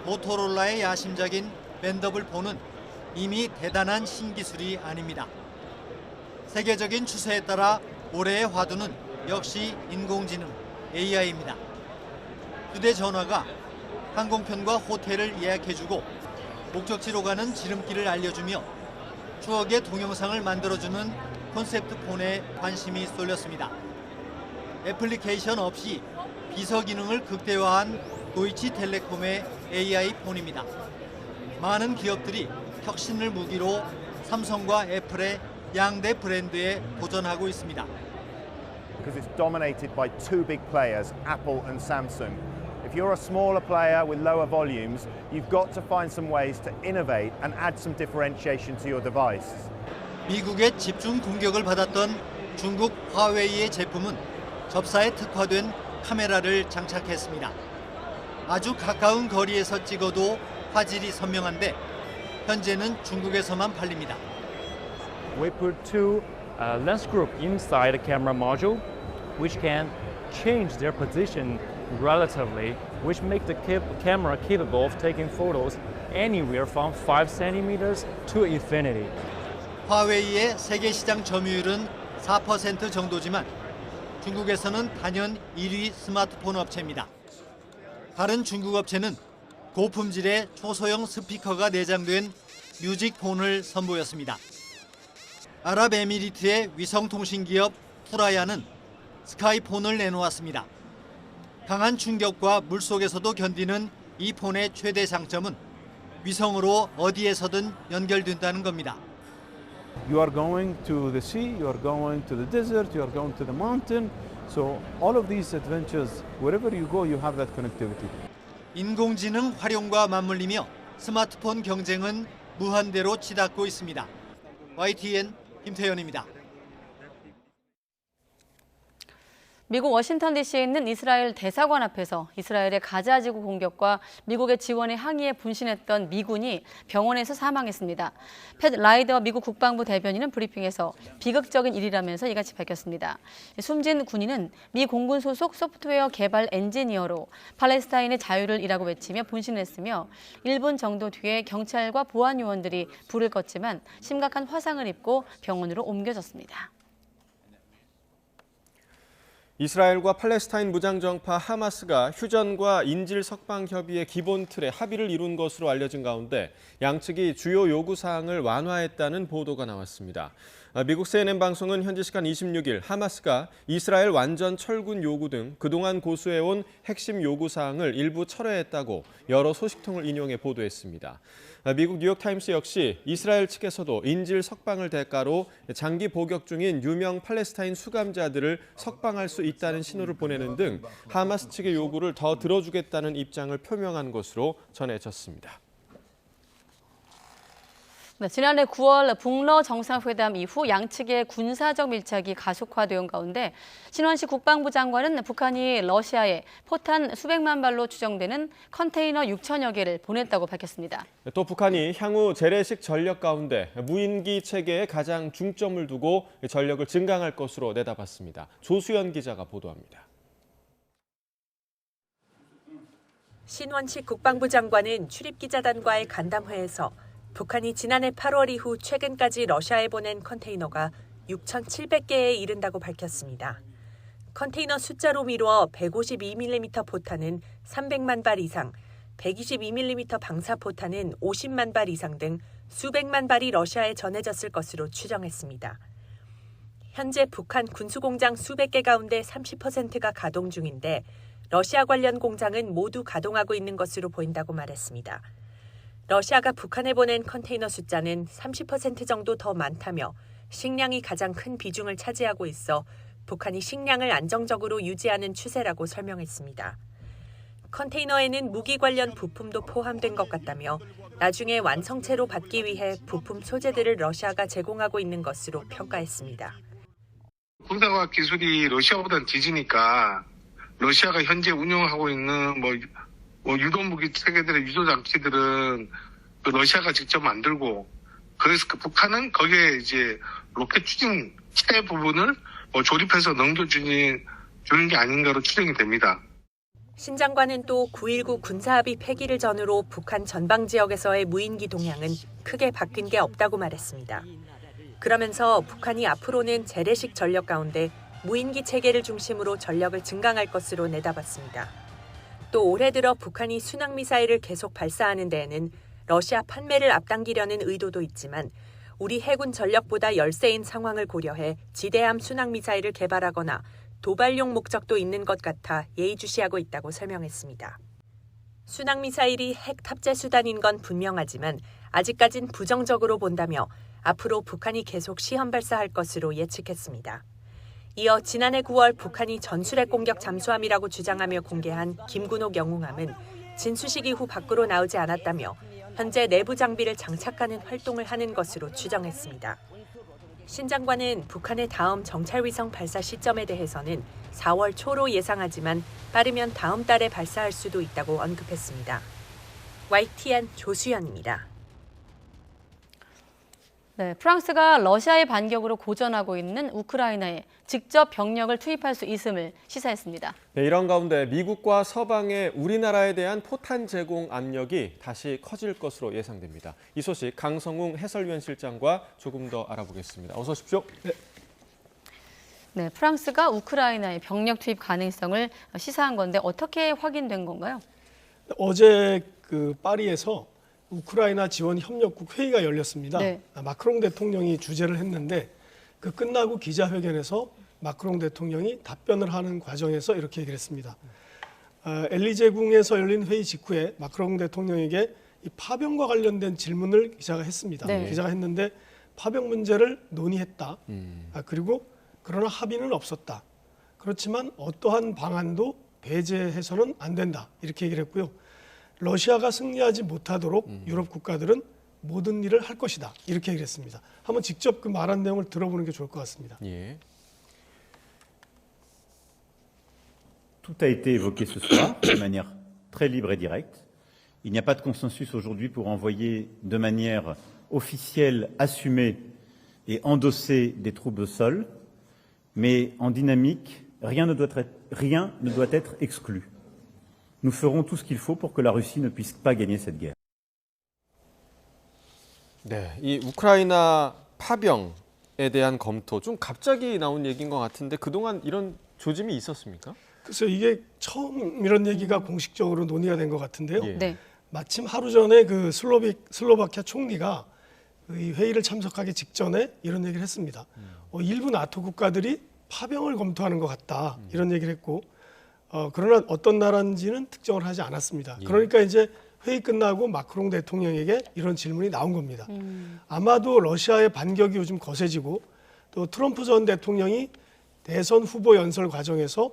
모토로라의 야심작인 밴더블 폰은 이미 대단한 신기술이 아닙니다. 세계적인 추세에 따라 올해의 화두는 역시 인공지능, AI입니다. 휴대전화가 항공편과 호텔을 예약해주고 목적지로 가는 지름길을 알려주며 추억의 동영상을 만들어주는 콘셉트 폰에 관심이 쏠렸습니다. 애플리케이션 없이 비서 기능을 극대화한 도이치텔레콤의 AI 폰입니다. 많은 기업들이 혁신을 무기로 삼성과 애플의 양대 브랜드에 도전하고 있습니다. Because it's dominated by two big players, Apple and Samsung. If you're a smaller player with lower volumes, you've got to find some ways to innovate and add some differentiation to your device. 미국의 집중 공격을 받았던 중국 화웨이의 제품은 접사에 특화된 카메라를 장착했습니다. 아주 가까운 거리에서 찍어도 화질이 선명한데 현재는 중국에서만 팔립니다. We put two lens group inside the camera module, which can change their position relatively, which make the camera capable of taking photos anywhere from 5 centimeters to infinity. 화웨이의 세계 시장 점유율은 4% 정도지만 중국에서는 단연 1위 스마트폰 업체입니다. 다른 중국 업체는 고품질의 초소형 스피커가 내장된 뮤직폰을 선보였습니다. 아랍에미리트의 위성통신 기업 투라야는 스카이폰을 내놓았습니다. 강한 충격과 물속에서도 견디는 이 폰의 최대 장점은 위성으로 어디에서든 연결된다는 겁니다. You are going to the sea, you are going to the desert, you are going to the mountain. So all of these adventures, wherever you go, you have that connectivity. 인공지능 활용과 맞물리며 스마트폰 경쟁은 무한대로 치닫고 있습니다. YTN 김태현입니다. 미국 워싱턴 DC에 있는 이스라엘 대사관 앞에서 이스라엘의 가자지구 공격과 미국의 지원에 항의에 분신했던 미군이 병원에서 사망했습니다. 팻 라이더 미국 국방부 대변인은 브리핑에서 비극적인 일이라면서 이같이 밝혔습니다. 숨진 군인은 미 공군 소속 소프트웨어 개발 엔지니어로 팔레스타인의 자유를 이라고 외치며 분신했으며 1분 정도 뒤에 경찰과 보안 요원들이 불을 껐지만 심각한 화상을 입고 병원으로 옮겨졌습니다. 이스라엘과 팔레스타인 무장정파 하마스가 휴전과 인질 석방 협의의 기본 틀에 합의를 이룬 것으로 알려진 가운데 양측이 주요 요구사항을 완화했다는 보도가 나왔습니다. 미국 CNN 방송은 현지 시간 26일 하마스가 이스라엘 완전 철군 요구 등 그동안 고수해온 핵심 요구사항을 일부 철회했다고 여러 소식통을 인용해 보도했습니다. 미국 뉴욕타임스 역시 이스라엘 측에서도 인질 석방을 대가로 장기 복역 중인 유명 팔레스타인 수감자들을 석방할 수 있다는 신호를 보내는 등 하마스 측의 요구를 더 들어주겠다는 입장을 표명한 것으로 전해졌습니다. 네, 지난해 9월 북러 정상회담 이후 양측의 군사적 밀착이 가속화되온 가운데 신원식 국방부 장관은 북한이 러시아에 포탄 수백만 발로 추정되는 컨테이너 6천여 개를 보냈다고 밝혔습니다. 또 북한이 향후 재래식 전력 가운데 무인기 체계에 가장 중점을 두고 전력을 증강할 것으로 내다봤습니다. 조수연 기자가 보도합니다. 신원식 국방부 장관은 출입기자단과의 간담회에서 북한이 지난해 8월 이후 최근까지 러시아에 보낸 컨테이너가 6,700개에 이른다고 밝혔습니다. 컨테이너 숫자로 미루어 152mm 포탄은 300만 발 이상, 122mm 방사포탄은 50만 발 이상 등 수백만 발이 러시아에 전해졌을 것으로 추정했습니다. 현재 북한 군수공장 수백 개 가운데 30%가 가동 중인데 러시아 관련 공장은 모두 가동하고 있는 것으로 보인다고 말했습니다. 러시아가 북한에 보낸 컨테이너 숫자는 30% 정도 더 많다며 식량이 가장 큰 비중을 차지하고 있어 북한이 식량을 안정적으로 유지하는 추세라고 설명했습니다. 컨테이너에는 무기 관련 부품도 포함된 것 같다며 나중에 완성체로 받기 위해 부품 소재들을 러시아가 제공하고 있는 것으로 평가했습니다. 군사과학 기술이 러시아보다는 뒤지니까 러시아가 현재 운영하고 있는 유도무기 체계들의 유도 장치들은 그 러시아가 직접 만들고, 그래서 그 북한은 거기에 이제 로켓 추진체 부분을 조립해서 넘겨주는 게 아닌가로 추정이 됩니다. 신 장관은 또 9.19 군사합의 폐기를 전후로 북한 전방 지역에서의 무인기 동향은 크게 바뀐 게 없다고 말했습니다. 그러면서 북한이 앞으로는 재래식 전력 가운데 무인기 체계를 중심으로 전력을 증강할 것으로 내다봤습니다. 또 올해 들어 북한이 순항미사일을 계속 발사하는 데에는 러시아 판매를 앞당기려는 의도도 있지만 우리 해군 전력보다 열세인 상황을 고려해 지대함 순항미사일을 개발하거나 도발용 목적도 있는 것 같아 예의주시하고 있다고 설명했습니다. 순항미사일이 핵 탑재 수단인 건 분명하지만 아직까진 부정적으로 본다며 앞으로 북한이 계속 시험 발사할 것으로 예측했습니다. 이어 지난해 9월 북한이 전술핵 공격 잠수함이라고 주장하며 공개한 김군옥 영웅함은 진수식 이후 밖으로 나오지 않았다며 현재 내부 장비를 장착하는 활동을 하는 것으로 추정했습니다. 신 장관은 북한의 다음 정찰위성 발사 시점에 대해서는 4월 초로 예상하지만 빠르면 다음 달에 발사할 수도 있다고 언급했습니다. YTN 조수연입니다. 네, 프랑스가 러시아의 반격으로 고전하고 있는 우크라이나에 직접 병력을 투입할 수 있음을 시사했습니다. 네, 이런 가운데 미국과 서방의 우리나라에 대한 포탄 제공 압력이 다시 커질 것으로 예상됩니다. 이 소식 강성웅 해설위원 실장과 조금 더 알아보겠습니다. 어서 오십시오. 네, 프랑스가 우크라이나의 병력 투입 가능성을 시사한 건데 어떻게 확인된 건가요? 어제 파리에서 우크라이나 지원 협력국 회의가 열렸습니다. 네. 마크롱 대통령이 주재를 했는데 그 끝나고 기자회견에서 마크롱 대통령이 답변을 하는 과정에서 이렇게 얘기를 했습니다. 엘리제궁에서 열린 회의 직후에 마크롱 대통령에게 이 파병과 관련된 질문을 기자가 했습니다. 네. 기자가 했는데 파병 문제를 논의했다. 그리고 그러나 합의는 없었다. 그렇지만 어떠한 방안도 배제해서는 안 된다. 이렇게 얘기를 했고요. 러시아가 승리하지 못하도록 유럽 국가들은 모든 일을 할 것이다. 이렇게 얘기를 했습니다. 한번 직접 그 말한 내용을 들어보는 게 좋을 것 같습니다. 예. Tout a été évoqué ce soir de manière très libre et directe. Il n'y a pas de consensus aujourd'hui pour envoyer de manière officielle, assumée et endossée des troupes au sol, mais en dynamique, rien ne doit être exclu. Nous ferons tout ce qu'il faut pour que la Russie ne puisse pas gagner cette guerre. 네, 이 우크라이나 파병에 대한 검토 좀 갑자기 나온 얘기인 것 같은데 그동안 이런 조짐이 있었습니까? 그래서 이게 처음 이런 얘기가 공식적으로 논의가 된 것 같은데요. 예. 네. 마침 하루 전에 그 슬로바키아 총리가 이 회의를 참석하기 직전에 이런 얘기를 했습니다. 일부 나토 국가들이 파병을 검토하는 것 같다 이런 얘기를 했고 그러나 어떤 나라인지는 특정을 하지 않았습니다. 예. 그러니까 이제 회의 끝나고 마크롱 대통령에게 이런 질문이 나온 겁니다. 아마도 러시아의 반격이 요즘 거세지고 또 트럼프 전 대통령이 대선 후보 연설 과정에서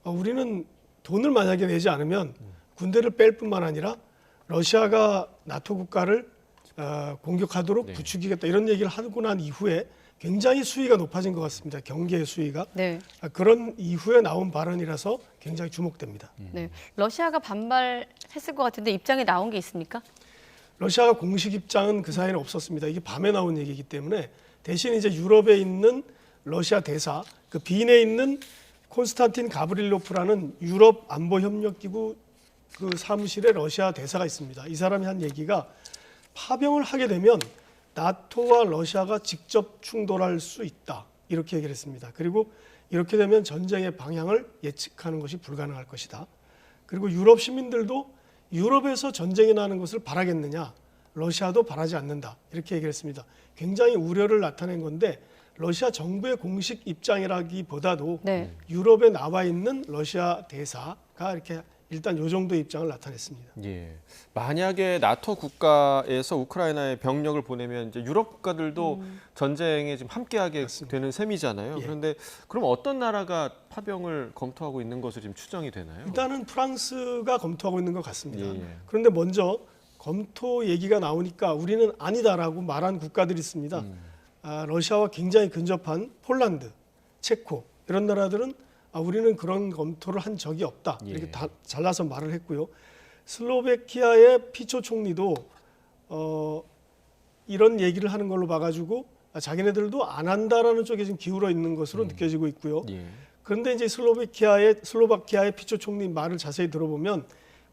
우리는 돈을 만약에 내지 않으면 군대를 뺄 뿐만 아니라 러시아가 나토 국가를 공격하도록 네. 부추기겠다 이런 얘기를 하고 난 이후에 굉장히 수위가 높아진 것 같습니다. 경계의 수위가. 네. 그런 이후에 나온 발언이라서 굉장히 주목됩니다. 네, 러시아가 반발했을 것 같은데 입장이 나온 게 있습니까? 러시아가 공식 입장은 그 사이에는 없었습니다. 이게 밤에 나온 얘기이기 때문에 대신 이제 유럽에 있는 러시아 대사, 그 빈에 있는 콘스탄틴 가브릴로프라는 유럽 안보협력기구 그 사무실에 러시아 대사가 있습니다. 이 사람이 한 얘기가 파병을 하게 되면 나토와 러시아가 직접 충돌할 수 있다. 이렇게 얘기를 했습니다. 그리고 이렇게 되면 전쟁의 방향을 예측하는 것이 불가능할 것이다. 그리고 유럽 시민들도 유럽에서 전쟁이 나는 것을 바라겠느냐. 러시아도 바라지 않는다. 이렇게 얘기를 했습니다. 굉장히 우려를 나타낸 건데 러시아 정부의 공식 입장이라기보다도 네. 유럽에 나와 있는 러시아 대사가 이렇게 일단 요 정도 입장을 나타냈습니다. 예. 만약에 나토 국가에서 우크라이나에 병력을 보내면 이제 유럽 국가들도 전쟁에 지금 함께하게 되는 셈이잖아요. 예. 그런데 그럼 어떤 나라가 파병을 검토하고 있는 것으로 지금 추정이 되나요? 일단은 프랑스가 검토하고 있는 것 같습니다. 예. 그런데 먼저 검토 얘기가 나오니까 우리는 아니다라고 말한 국가들이 있습니다. 러시아와 굉장히 근접한 폴란드, 체코 이런 나라들은 우리는 그런 검토를 한 적이 없다. 이렇게 다 잘라서 말을 했고요. 슬로베키아의 피초 총리도 이런 얘기를 하는 걸로 봐가지고 자기네들도 안 한다라는 쪽에 지금 기울어 있는 것으로 느껴지고 있고요. 그런데 이제 슬로바키아의 피초 총리 말을 자세히 들어보면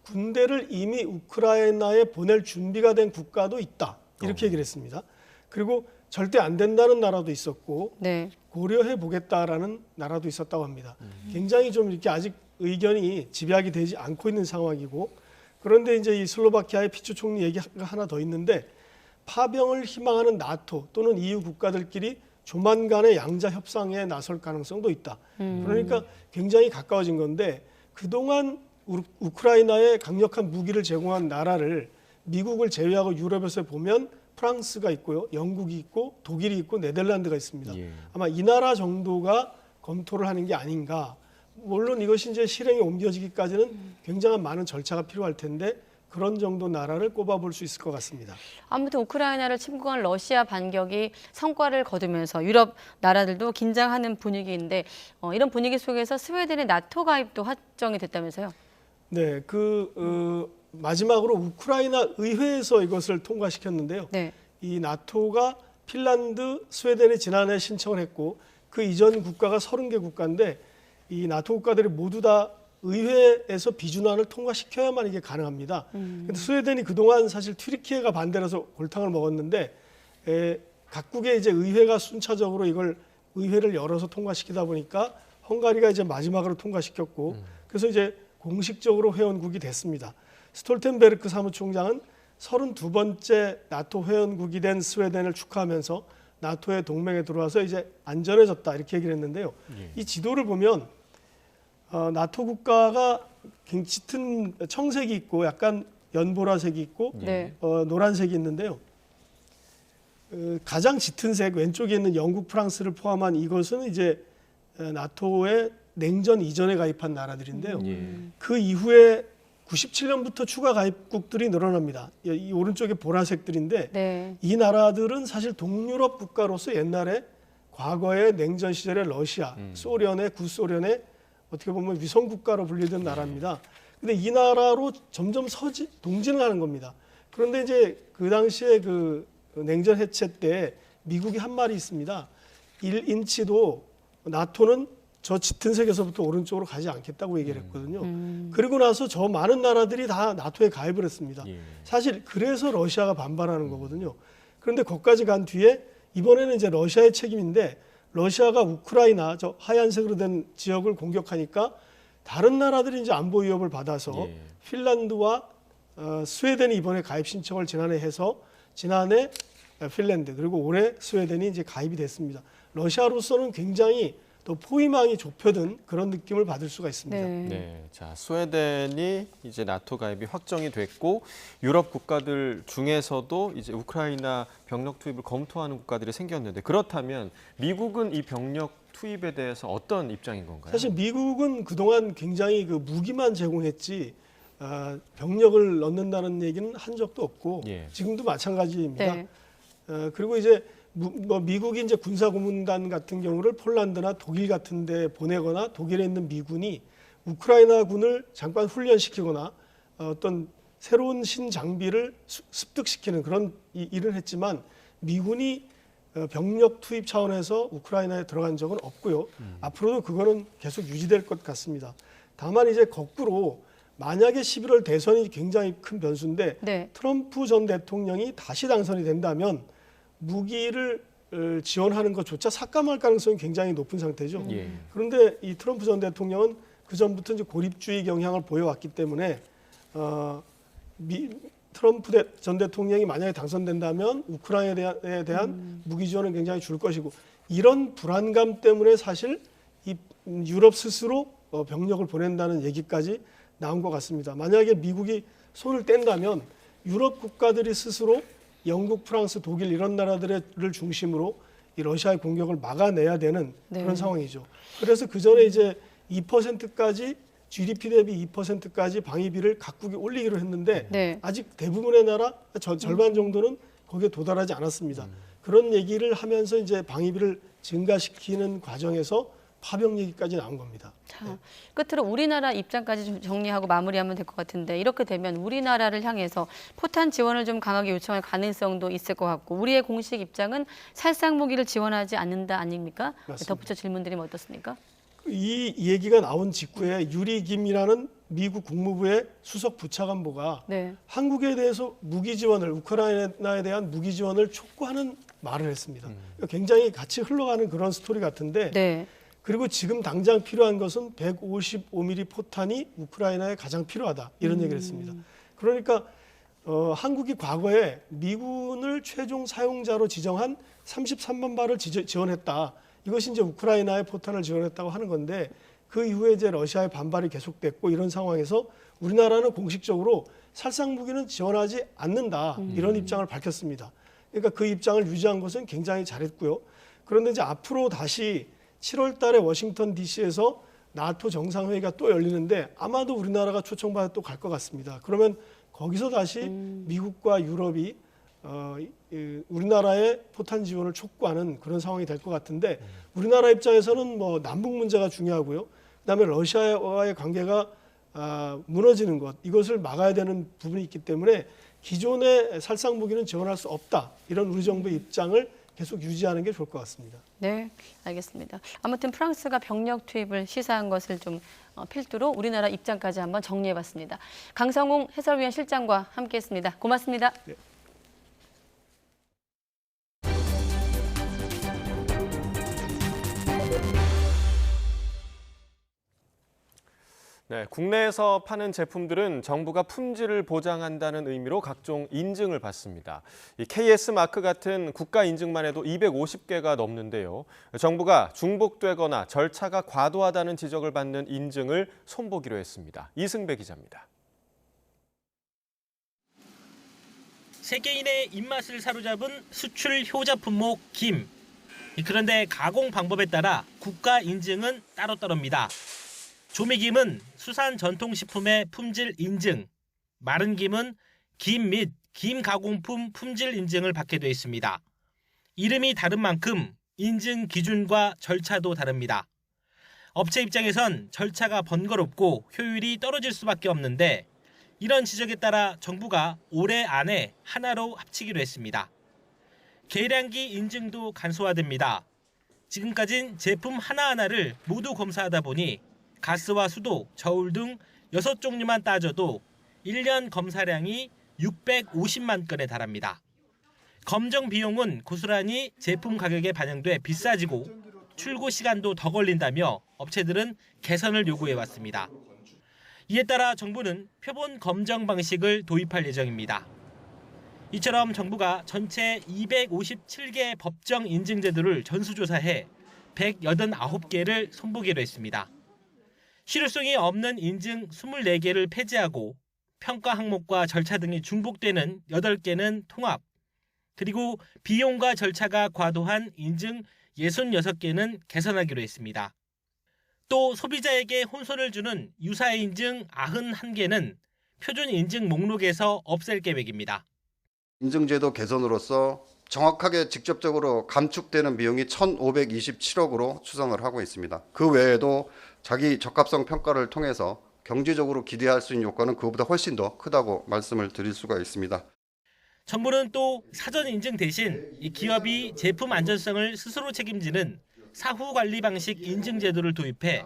군대를 이미 우크라이나에 보낼 준비가 된 국가도 있다. 이렇게 얘기를 했습니다. 그리고 절대 안 된다는 나라도 있었고 고려해 보겠다라는 나라도 있었다고 합니다. 굉장히 좀 이렇게 아직 의견이 집약이 되지 않고 있는 상황이고 그런데 이제 이 슬로바키아의 피초 총리 얘기가 하나 더 있는데 파병을 희망하는 나토 또는 EU 국가들끼리 조만간에 양자 협상에 나설 가능성도 있다. 그러니까 굉장히 가까워진 건데 그동안 우크라이나에 강력한 무기를 제공한 나라를 미국을 제외하고 유럽에서 보면 프랑스가 있고요, 영국이 있고 독일이 있고 네덜란드가 있습니다. 아마 이 나라 정도가 검토를 하는 게 아닌가. 물론 이것이 이제 실행에 옮겨지기까지는 굉장한 많은 절차가 필요할 텐데 그런 정도 나라를 꼽아볼 수 있을 것 같습니다. 아무튼 우크라이나를 침공한 러시아 반격이 성과를 거두면서 유럽 나라들도 긴장하는 분위기인데 이런 분위기 속에서 스웨덴의 나토 가입도 확정이 됐다면서요? 네, 마지막으로 우크라이나 의회에서 이것을 통과시켰는데요. 이 나토가 핀란드, 스웨덴이 지난해 신청을 했고 그 이전 국가가 30개 국가인데 이 나토 국가들이 모두 다 의회에서 비준안을 통과시켜야만 이게 가능합니다. 근데 스웨덴이 그동안 사실 튀르키예가 반대라서 골탕을 먹었는데 각국의 이제 의회가 순차적으로 이걸 의회를 열어서 통과시키다 보니까 헝가리가 이제 마지막으로 통과시켰고 그래서 이제 공식적으로 회원국이 됐습니다. 스톨텐베르크 사무총장은 32번째 나토 회원국이 된 스웨덴을 축하하면서 나토의 동맹에 들어와서 이제 안전해졌다 이렇게 얘기를 했는데요. 이 지도를 보면 나토 국가가 짙은 청색이 있고 약간 연보라색이 있고 노란색이 있는데요. 가장 짙은 색 왼쪽에 있는 영국, 프랑스를 포함한 이것은 이제 나토의 냉전 이전에 가입한 나라들인데요. 그 이후에 97년부터 추가 가입국들이 늘어납니다. 이 오른쪽에 보라색들인데 이 나라들은 사실 동유럽 국가로서 옛날에 과거의 냉전 시절의 러시아, 소련의 구소련의 어떻게 보면 위성 국가로 분리된 나라입니다. 근데 이 나라로 점점 동진을 하는 겁니다. 그런데 이제 그 당시에 그 냉전 해체 때 미국이 한 말이 있습니다. 1인치도 나토는 저 짙은 색에서부터 오른쪽으로 가지 않겠다고 얘기를 했거든요. 그리고 나서 저 많은 나라들이 다 나토에 가입을 했습니다. 사실 그래서 러시아가 반발하는 거거든요. 그런데 거기까지 간 뒤에 이번에는 이제 러시아의 책임인데 러시아가 우크라이나 저 하얀색으로 된 지역을 공격하니까 다른 나라들이 이제 안보 위협을 받아서 핀란드와 스웨덴이 이번에 가입 신청을 지난해 해서 지난해 핀란드 그리고 올해 스웨덴이 이제 가입이 됐습니다. 러시아로서는 굉장히 또 포위망이 좁혀든 그런 느낌을 받을 수가 있습니다. 네, 자 스웨덴이 이제 나토 가입이 확정이 됐고 유럽 국가들 중에서도 이제 우크라이나 병력 투입을 검토하는 국가들이 생겼는데 그렇다면 미국은 이 병력 투입에 대해서 어떤 입장인 건가요? 사실 미국은 그동안 굉장히 그 무기만 제공했지 병력을 넣는다는 얘기는 한 적도 없고 지금도 마찬가지입니다. 그리고 이제 미국이 이제 군사고문단 같은 경우를 폴란드나 독일 같은 데 보내거나 독일에 있는 미군이 우크라이나 군을 잠깐 훈련시키거나 어떤 새로운 신장비를 습득시키는 그런 일을 했지만 미군이 병력 투입 차원에서 우크라이나에 들어간 적은 없고요. 앞으로도 그거는 계속 유지될 것 같습니다. 다만 이제 거꾸로 만약에 11월 대선이 굉장히 큰 변수인데 트럼프 전 대통령이 다시 당선이 된다면 무기를 지원하는 것조차 삭감할 가능성이 굉장히 높은 상태죠. 그런데 이 트럼프 전 대통령은 그 전부터 이제 고립주의 경향을 보여왔기 때문에 트럼프 전 대통령이 만약에 당선된다면 우크라이나에 대한 무기 지원은 굉장히 줄 것이고 이런 불안감 때문에 사실 이 유럽 스스로 병력을 보낸다는 얘기까지 나온 것 같습니다. 만약에 미국이 손을 뗀다면 유럽 국가들이 스스로 영국, 프랑스, 독일 이런 나라들을 중심으로 이 러시아의 공격을 막아내야 되는 그런 상황이죠. 그래서 그 전에 이제 2%까지 GDP 대비 2%까지 방위비를 각국이 올리기로 했는데 아직 대부분의 나라 절반 정도는 거기에 도달하지 않았습니다. 그런 얘기를 하면서 이제 방위비를 증가시키는 과정에서 파병 얘기까지 나온 겁니다. 자, 끝으로 우리나라 입장까지 좀 정리하고 마무리하면 될 것 같은데 이렇게 되면 우리나라를 향해서 포탄 지원을 좀 강하게 요청할 가능성도 있을 것 같고 우리의 공식 입장은 살상 무기를 지원하지 않는다 아닙니까? 맞습니다. 덧붙여 질문드리면 어떻습니까? 이 얘기가 나온 직후에 유리 김이라는 미국 국무부의 수석 부차관보가 한국에 대해서 무기 지원을 우크라이나에 대한 무기 지원을 촉구하는 말을 했습니다. 굉장히 같이 흘러가는 그런 스토리 같은데 그리고 지금 당장 필요한 것은 155mm 포탄이 우크라이나에 가장 필요하다 이런 얘기를 했습니다. 그러니까 한국이 과거에 미군을 최종 사용자로 지정한 33만 발을 지원했다. 이것이 이제 우크라이나의 포탄을 지원했다고 하는 건데 그 이후에 이제 러시아의 반발이 계속됐고 이런 상황에서 우리나라는 공식적으로 살상 무기는 지원하지 않는다 이런 입장을 밝혔습니다. 그러니까 그 입장을 유지한 것은 굉장히 잘했고요. 그런데 이제 앞으로 다시 7월 달에 워싱턴 DC에서 나토 정상회의가 또 열리는데 아마도 우리나라가 초청받아 또 갈 것 같습니다. 그러면 거기서 다시 미국과 유럽이 우리나라의 포탄 지원을 촉구하는 그런 상황이 될 것 같은데 우리나라 입장에서는 뭐 남북 문제가 중요하고요. 그다음에 러시아와의 관계가 무너지는 것 이것을 막아야 되는 부분이 있기 때문에 기존의 살상 무기는 지원할 수 없다. 이런 우리 정부의 입장을 계속 유지하는 게 좋을 것 같습니다. 네, 알겠습니다. 아무튼 프랑스가 병력 투입을 시사한 것을 좀 필두로 우리나라 입장까지 한번 정리해봤습니다. 강성웅 해설위원 실장과 함께했습니다. 고맙습니다. 네. 네, 국내에서 파는 제품들은 정부가 품질을 보장한다는 의미로 각종 인증을 받습니다. 이 KS 마크 같은 국가 인증만 해도 250개가 넘는데요. 정부가 중복되거나 절차가 과도하다는 지적을 받는 인증을 손보기로 했습니다. 이승배 기자입니다. 세계인의 입맛을 사로잡은 수출 효자 품목 김. 그런데 가공 방법에 따라 국가 인증은 따로따로입니다. 조미김은 수산 전통식품의 품질 인증, 마른 김은 김 및 김 가공품 품질 인증을 받게 돼 있습니다. 이름이 다른 만큼 인증 기준과 절차도 다릅니다. 업체 입장에선 절차가 번거롭고 효율이 떨어질 수밖에 없는데 이런 지적에 따라 정부가 올해 안에 하나로 합치기로 했습니다. 계량기 인증도 간소화됩니다. 지금까진 제품 하나하나를 모두 검사하다 보니 가스와 수도, 저울 등 6종류만 따져도 1년 검사량이 650만 건에 달합니다. 검정 비용은 고스란히 제품 가격에 반영돼 비싸지고 출고 시간도 더 걸린다며 업체들은 개선을 요구해왔습니다. 이에 따라 정부는 표본 검정 방식을 도입할 예정입니다. 이처럼 정부가 전체 257개 법정 인증 제도를 전수조사해 189개를 손보기로 했습니다. 실효성이 없는 인증 24개를 폐지하고 평가 항목과 절차 등이 중복되는 8개는 통합, 그리고 비용과 절차가 과도한 인증 66개는 개선하기로 했습니다. 또 소비자에게 혼선을 주는 유사 인증 91개는 표준 인증 목록에서 없앨 계획입니다. 인증제도 개선으로서 정확하게 직접적으로 감축되는 비용이 1,527억으로 추정을 하고 있습니다. 그 외에도 자기 적합성 평가를 통해서 경제적으로 기대할 수 있는 효과는 그보다 훨씬 더 크다고 말씀을 드릴 수가 있습니다. 정부는 또 사전 인증 대신 이 기업이 제품 안전성을 스스로 책임지는 사후 관리 방식 인증 제도를 도입해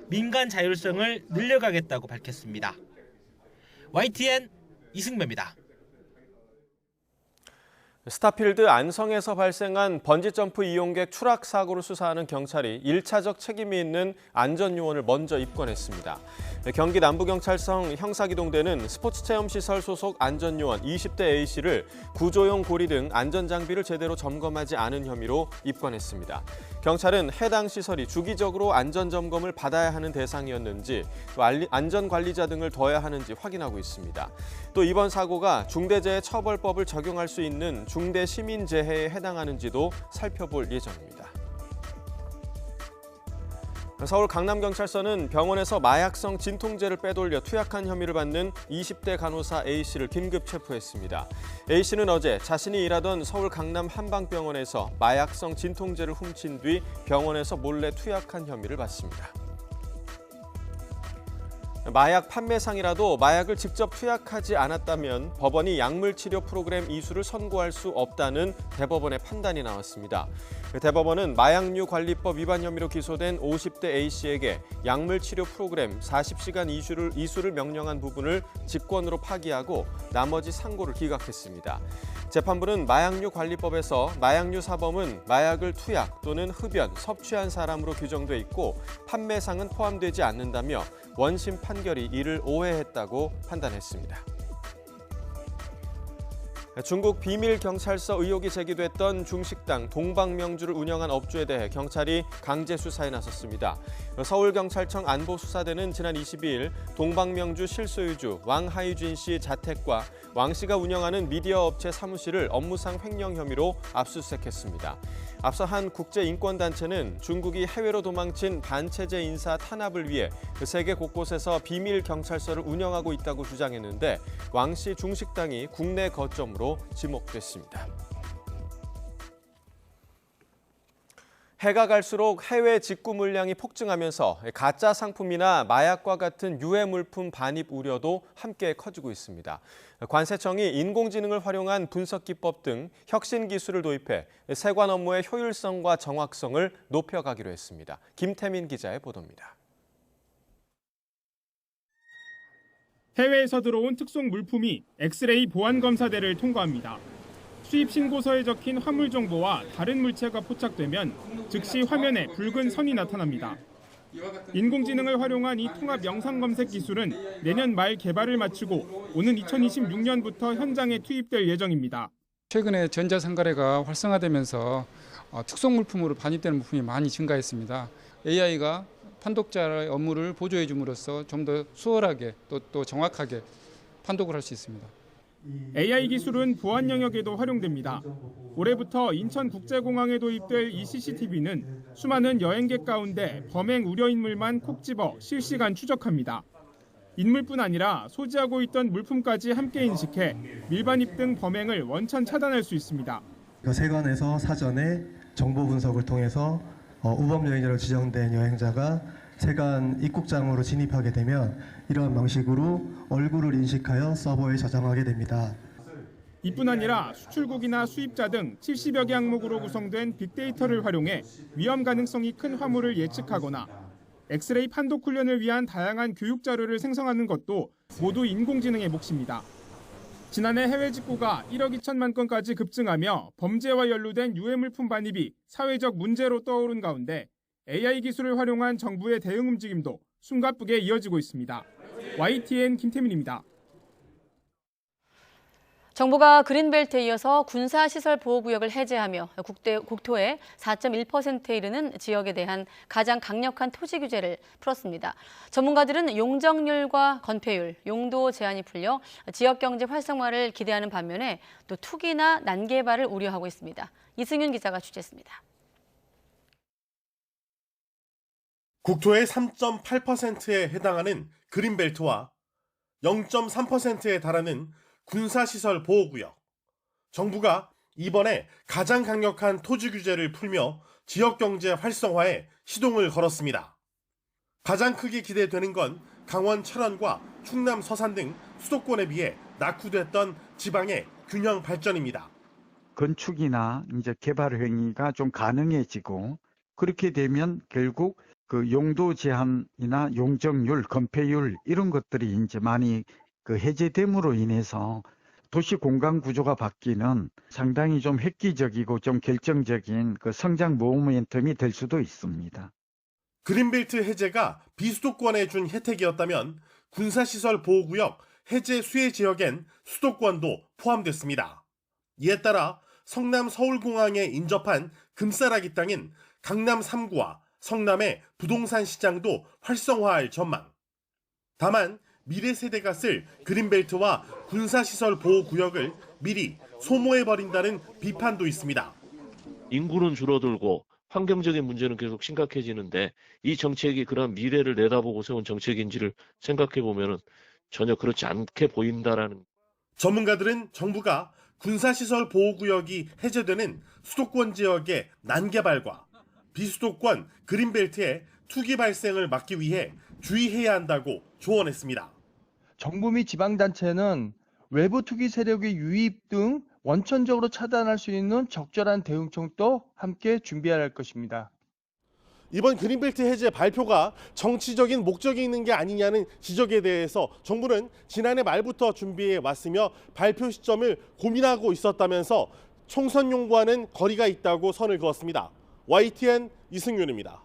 민간 자율성을 늘려가겠다고 밝혔습니다. YTN 이승배입니다. 스타필드 안성에서 발생한 번지점프 이용객 추락 사고를 수사하는 경찰이 1차적 책임이 있는 안전요원을 먼저 입건했습니다. 경기 남부경찰청 형사기동대는 스포츠체험시설 소속 안전요원 20대 A씨를 구조용 고리 등 안전장비를 제대로 점검하지 않은 혐의로 입건했습니다. 경찰은 해당 시설이 주기적으로 안전점검을 받아야 하는 대상이었는지 또 안전관리자 등을 둬야 하는지 확인하고 있습니다. 또 이번 사고가 중대재해처벌법을 적용할 수 있는 중대시민재해에 해당하는지도 살펴볼 예정입니다. 서울 강남경찰서는 병원에서 마약성 진통제를 빼돌려 투약한 혐의를 받는 20대 간호사 A씨를 긴급 체포했습니다. A씨는 어제 자신이 일하던 서울 강남 한방병원에서 마약성 진통제를 훔친 뒤 병원에서 몰래 투약한 혐의를 받습니다. 마약 판매상이라도 마약을 직접 투약하지 않았다면 법원이 약물치료 프로그램 이수를 선고할 수 없다는 대법원의 판단이 나왔습니다. 대법원은 마약류 관리법 위반 혐의로 기소된 50대 A씨에게 약물치료 프로그램 40시간 이수를 명령한 부분을 직권으로 파기하고 나머지 상고를 기각했습니다. 재판부는 마약류 관리법에서 마약류 사범은 마약을 투약 또는 흡연, 섭취한 사람으로 규정돼 있고 판매상은 포함되지 않는다며 원심 판결이 이를 오해했다고 판단했습니다. 중국 비밀경찰서 의혹이 제기됐던 중식당 동방명주를 운영한 업주에 대해 경찰이 강제 수사에 나섰습니다. 서울경찰청 안보수사대는 지난 22일 동방명주 실소유주 왕하이준 씨 자택과 왕 씨가 운영하는 미디어 업체 사무실을 업무상 횡령 혐의로 압수수색했습니다. 앞서 한 국제인권단체는 중국이 해외로 도망친 반체제 인사 탄압을 위해 세계 곳곳에서 비밀경찰서를 운영하고 있다고 주장했는데 왕 씨 중식당이 국내 거점으로 지목됐습니다. 해가 갈수록 해외 직구 물량이 폭증하면서 가짜 상품이나 마약과 같은 유해 물품 반입 우려도 함께 커지고 있습니다. 관세청이 인공지능을 활용한 분석 기법 등 혁신 기술을 도입해 세관 업무의 효율성과 정확성을 높여가기로 했습니다. 김태민 기자의 보도입니다. 해외에서 들어온 특송 물품이 엑스레이 보안 검사대를 통과합니다. 수입 신고서에 적힌 화물 정보와 다른 물체가 포착되면 즉시 화면에 붉은 선이 나타납니다. 인공지능을 활용한 이 통합 영상 검색 기술은 내년 말 개발을 마치고 오는 2026년부터 현장에 투입될 예정입니다. 최근에 전자상거래가 활성화되면서 특송 물품으로 반입되는 물품이 많이 증가했습니다. AI가 판독자의 업무를 보조해 줌으로써 좀 더 수월하게 또 정확하게 판독을 할 수 있습니다. AI 기술은 보안 영역에도 활용됩니다. 올해부터 인천국제공항에 도입될 이 CCTV는 수많은 여행객 가운데 범행 우려 인물만 콕 집어 실시간 추적합니다. 인물뿐 아니라 소지하고 있던 물품까지 함께 인식해 밀반입 등 범행을 원천 차단할 수 있습니다. 세관에서 사전에 정보 분석을 통해서 우범 여행자로 지정된 여행자가 세관 입국장으로 진입하게 되면 이러한 방식으로 얼굴을 인식하여 서버에 저장하게 됩니다. 이뿐 아니라 수출국이나 수입자 등 70여 개 항목으로 구성된 빅데이터를 활용해 위험 가능성이 큰 화물을 예측하거나 엑스레이 판독 훈련을 위한 다양한 교육 자료를 생성하는 것도 모두 인공지능의 몫입니다. 지난해 해외 직구가 1억 2천만 건까지 급증하며 범죄와 연루된 유해 물품 반입이 사회적 문제로 떠오른 가운데 AI 기술을 활용한 정부의 대응 움직임도 숨가쁘게 이어지고 있습니다. YTN 김태민입니다. 정부가 그린벨트에 이어서 군사시설 보호구역을 해제하며 국토의 4.1%에 이르는 지역에 대한 가장 강력한 토지 규제를 풀었습니다. 전문가들은 용적률과 건폐율, 용도 제한이 풀려 지역 경제 활성화를 기대하는 반면에 또 투기나 난개발을 우려하고 있습니다. 이승윤 기자가 취재했습니다. 국토의 3.8%에 해당하는 그린벨트와 0.3%에 달하는 군사시설 보호구역. 정부가 이번에 가장 강력한 토지 규제를 풀며 지역경제 활성화에 시동을 걸었습니다. 가장 크게 기대되는 건 강원 철원과 충남 서산 등 수도권에 비해 낙후됐던 지방의 균형 발전입니다. 건축이나 이제 개발 행위가 좀 가능해지고 그렇게 되면 결국 그 용도 제한이나 용적률, 건폐율 이런 것들이 이제 많이 그 해제됨으로 인해서 도시 공간 구조가 바뀌는 상당히 좀 획기적이고 좀 결정적인 그 성장 모멘텀이 될 수도 있습니다. 그린벨트 해제가 비수도권에 준 혜택이었다면 군사시설 보호구역 해제 수혜 지역엔 수도권도 포함됐습니다. 이에 따라 성남 서울공항에 인접한 금싸라기 땅인 강남 3구와 성남의 부동산 시장도 활성화할 전망. 다만 미래 세대가 쓸 그린벨트와 군사시설 보호구역을 미리 소모해버린다는 비판도 있습니다. 인구는 줄어들고 환경적인 문제는 계속 심각해지는데 이 정책이 그런 미래를 내다보고 세운 정책인지를 생각해 보면 전혀 그렇지 않게 보인다라는. 전문가들은 정부가 군사시설 보호구역이 해제되는 수도권 지역의 난개발과 비수도권 그린벨트의 투기 발생을 막기 위해 주의해야 한다고 조언했습니다. 정부 및 지방단체는 외부 투기 세력의 유입 등 원천적으로 차단할 수 있는 적절한 대응책도 함께 준비해야 할 것입니다. 이번 그린벨트 해제 발표가 정치적인 목적이 있는 게 아니냐는 지적에 대해서 정부는 지난해 말부터 준비해 왔으며 발표 시점을 고민하고 있었다면서 총선 용구와는 거리가 있다고 선을 그었습니다. YTN 이승윤입니다.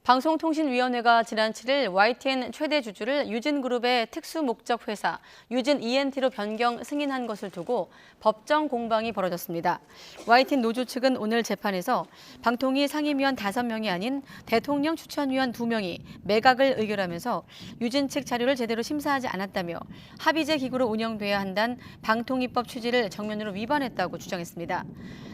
방송통신위원회가 지난 7일 YTN 최대 주주를 유진그룹의 특수목적 회사 유진 ENT로 변경 승인한 것을 두고 법정 공방이 벌어졌습니다. YTN 노조 측은 오늘 재판에서 방통위 상임위원 5명이 아닌 대통령 추천위원 2명이 매각을 의결하면서 유진 측 자료를 제대로 심사하지 않았다며 합의제 기구로 운영돼야 한다는 방통위법 취지를 정면으로 위반했다고 주장했습니다.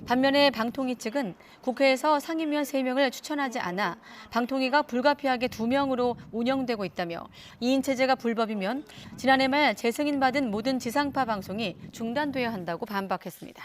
반면에 방통위 측은 국회에서 상임위원 3명을 추천하지 않아 방통위가 불가피하게 2명으로 운영되고 있다며 2인 체제가 불법이면 지난해 말 재승인받은 모든 지상파 방송이 중단돼야 한다고 반박했습니다.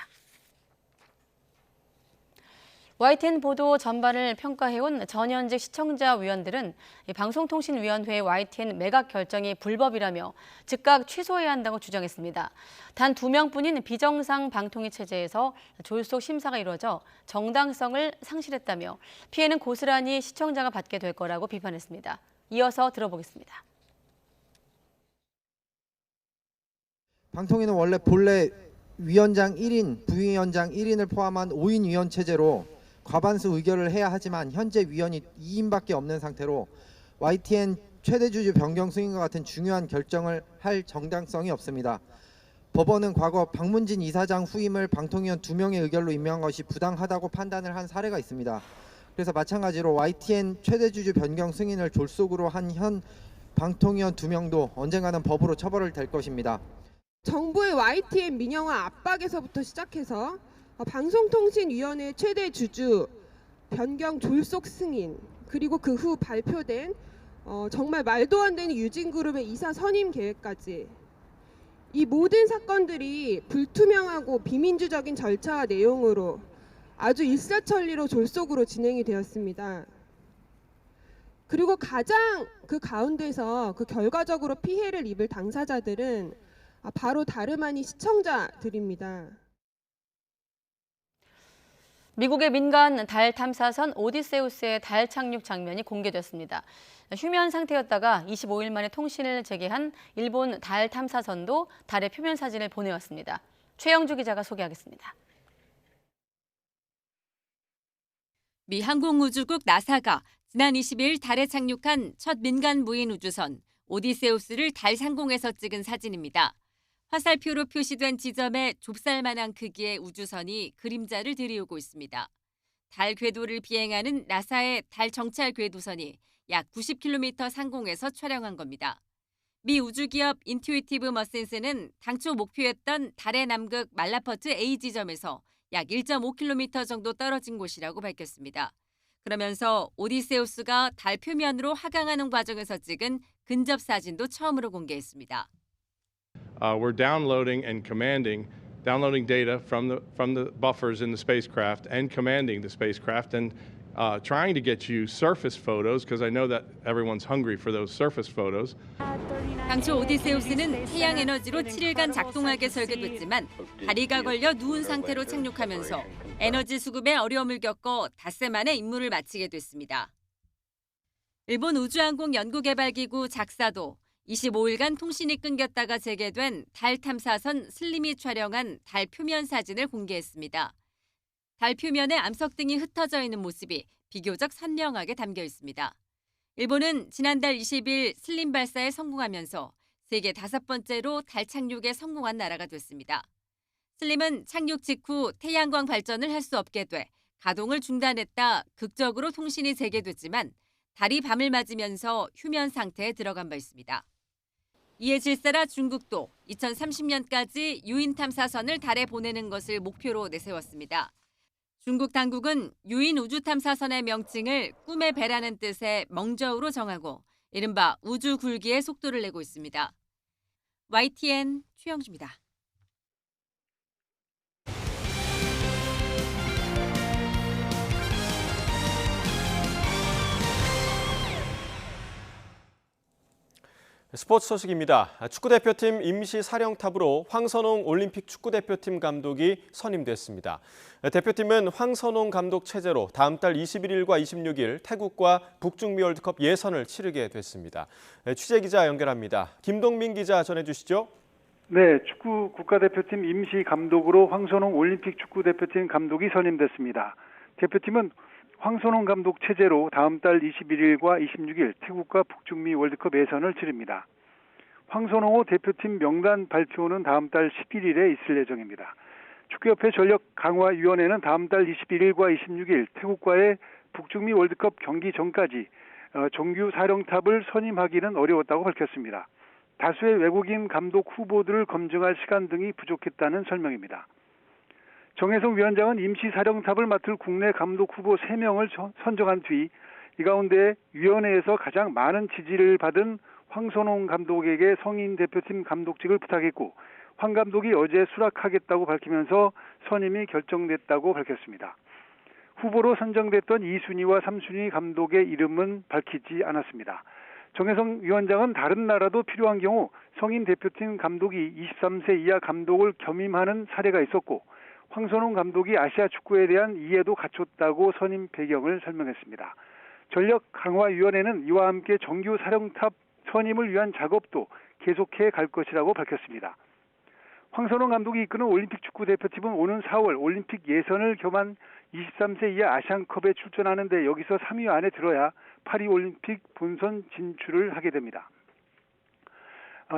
YTN 보도 전반을 평가해온 전현직 시청자위원들은 방송통신위원회의 YTN 매각 결정이 불법이라며 즉각 취소해야 한다고 주장했습니다. 단 2명뿐인 비정상 방통위 체제에서 졸속 심사가 이루어져 정당성을 상실했다며 피해는 고스란히 시청자가 받게 될 거라고 비판했습니다. 이어서 들어보겠습니다. 방통위는 원래 본래 위원장 1인, 부위원장 1인을 포함한 5인 위원 체제로 과반수 의결을 해야 하지만 현재 위원이 2인밖에 없는 상태로 YTN 최대 주주 변경 승인과 같은 중요한 결정을 할 정당성이 없습니다. 법원은 과거 박문진 이사장 후임을 방통위원 2명의 의결로 임명한 것이 부당하다고 판단을 한 사례가 있습니다. 그래서 마찬가지로 YTN 최대 주주 변경 승인을 졸속으로 한 현 방통위원 2명도 언젠가는 법으로 처벌을 될 것입니다. 정부의 YTN 민영화 압박에서부터 시작해서 방송통신위원회 최대 주주 변경 졸속 승인 그리고 그 후 발표된 정말 말도 안 되는 유진그룹의 이사 선임 계획까지 이 모든 사건들이 불투명하고 비민주적인 절차와 내용으로 아주 일사천리로 졸속으로 진행이 되었습니다. 그리고 가장 그 가운데서 그 결과적으로 피해를 입을 당사자들은 바로 다름 아닌 시청자들입니다. 미국의 민간 달 탐사선 오디세우스의 달 착륙 장면이 공개됐습니다. 휴면 상태였다가 25일 만에 통신을 재개한 일본 달 탐사선도 달의 표면 사진을 보내왔습니다. 최영주 기자가 소개하겠습니다. 미 항공우주국 나사가 지난 20일 달에 착륙한 첫 민간 무인 우주선 오디세우스를 달 상공에서 찍은 사진입니다. 화살표로 표시된 지점에 좁쌀만한 크기의 우주선이 그림자를 들이우고 있습니다. 달 궤도를 비행하는 나사의 달 정찰 궤도선이 약 90km 상공에서 촬영한 겁니다. 미 우주기업 인투이티브 머신스는 당초 목표였던 달의 남극 말라퍼트 A 지점에서 약 1.5km 정도 떨어진 곳이라고 밝혔습니다. 그러면서 오디세우스가 달 표면으로 하강하는 과정에서 찍은 근접 사진도 처음으로 공개했습니다. We're downloading data from the buffers in the spacecraft and commanding the spacecraft and trying to get you surface photos because I know that everyone's hungry for those surface photos. 당초 오디세우스는 태양 에너지로 7일간 작동하게 설계됐지만 다리가 걸려 누운 상태로 착륙하면서 에너지 수급에 어려움을 겪어 닷새 만에 임무를 마치게 됐습니다. 일본 우주항공연구개발기구 작사도 25일간 통신이 끊겼다가 재개된 달 탐사선 슬림이 촬영한 달 표면 사진을 공개했습니다. 달 표면에 암석등이 흩어져 있는 모습이 비교적 선명하게 담겨 있습니다. 일본은 지난달 20일 슬림 발사에 성공하면서 세계 5번째로 달 착륙에 성공한 나라가 됐습니다. 슬림은 착륙 직후 태양광 발전을 할 수 없게 돼 가동을 중단했다 극적으로 통신이 재개됐지만 달이 밤을 맞으면서 휴면 상태에 들어간 바 있습니다. 이에 질세라 중국도 2030년까지 유인 탐사선을 달에 보내는 것을 목표로 내세웠습니다. 중국 당국은 유인 우주 탐사선의 명칭을 꿈의 배라는 뜻의 멍저우로 정하고 이른바 우주 굴기의 속도를 내고 있습니다. YTN 최영주입니다. 스포츠 소식입니다. 축구대표팀 임시사령탑으로 황선홍 올림픽 축구대표팀 감독이 선임됐습니다. 대표팀은 황선홍 감독 체제로 다음 달 21일과 26일 태국과 북중미 월드컵 예선을 치르게 됐습니다. 취재기자 연결합니다. 김동민 기자 전해주시죠. 네, 축구 국가대표팀 임시감독으로 황선홍 올림픽 축구대표팀 감독이 선임됐습니다. 대표팀은 황선홍 감독 체제로 다음 달 21일과 26일 태국과 북중미 월드컵 예선을 치릅니다. 황선홍 대표팀 명단 발표는 다음 달 11일에 있을 예정입니다. 축구협회 전력강화위원회는 다음 달 21일과 26일 태국과의 북중미 월드컵 경기 전까지 정규 사령탑을 선임하기는 어려웠다고 밝혔습니다. 다수의 외국인 감독 후보들을 검증할 시간 등이 부족했다는 설명입니다. 정혜성 위원장은 임시사령탑을 맡을 국내 감독 후보 3명을 선정한 뒤 이 가운데 위원회에서 가장 많은 지지를 받은 황선홍 감독에게 성인 대표팀 감독직을 부탁했고 황 감독이 어제 수락하겠다고 밝히면서 선임이 결정됐다고 밝혔습니다. 후보로 선정됐던 2순위와 3순위 감독의 이름은 밝히지 않았습니다. 정혜성 위원장은 다른 나라도 필요한 경우 성인 대표팀 감독이 23세 이하 감독을 겸임하는 사례가 있었고 황선홍 감독이 아시아 축구에 대한 이해도 갖췄다고 선임 배경을 설명했습니다. 전력강화위원회는 이와 함께 정규 사령탑 선임을 위한 작업도 계속해 갈 것이라고 밝혔습니다. 황선홍 감독이 이끄는 올림픽 축구대표팀은 오는 4월 올림픽 예선을 겸한 23세 이하 아시안컵에 출전하는데 여기서 3위 안에 들어야 파리올림픽 본선 진출을 하게 됩니다.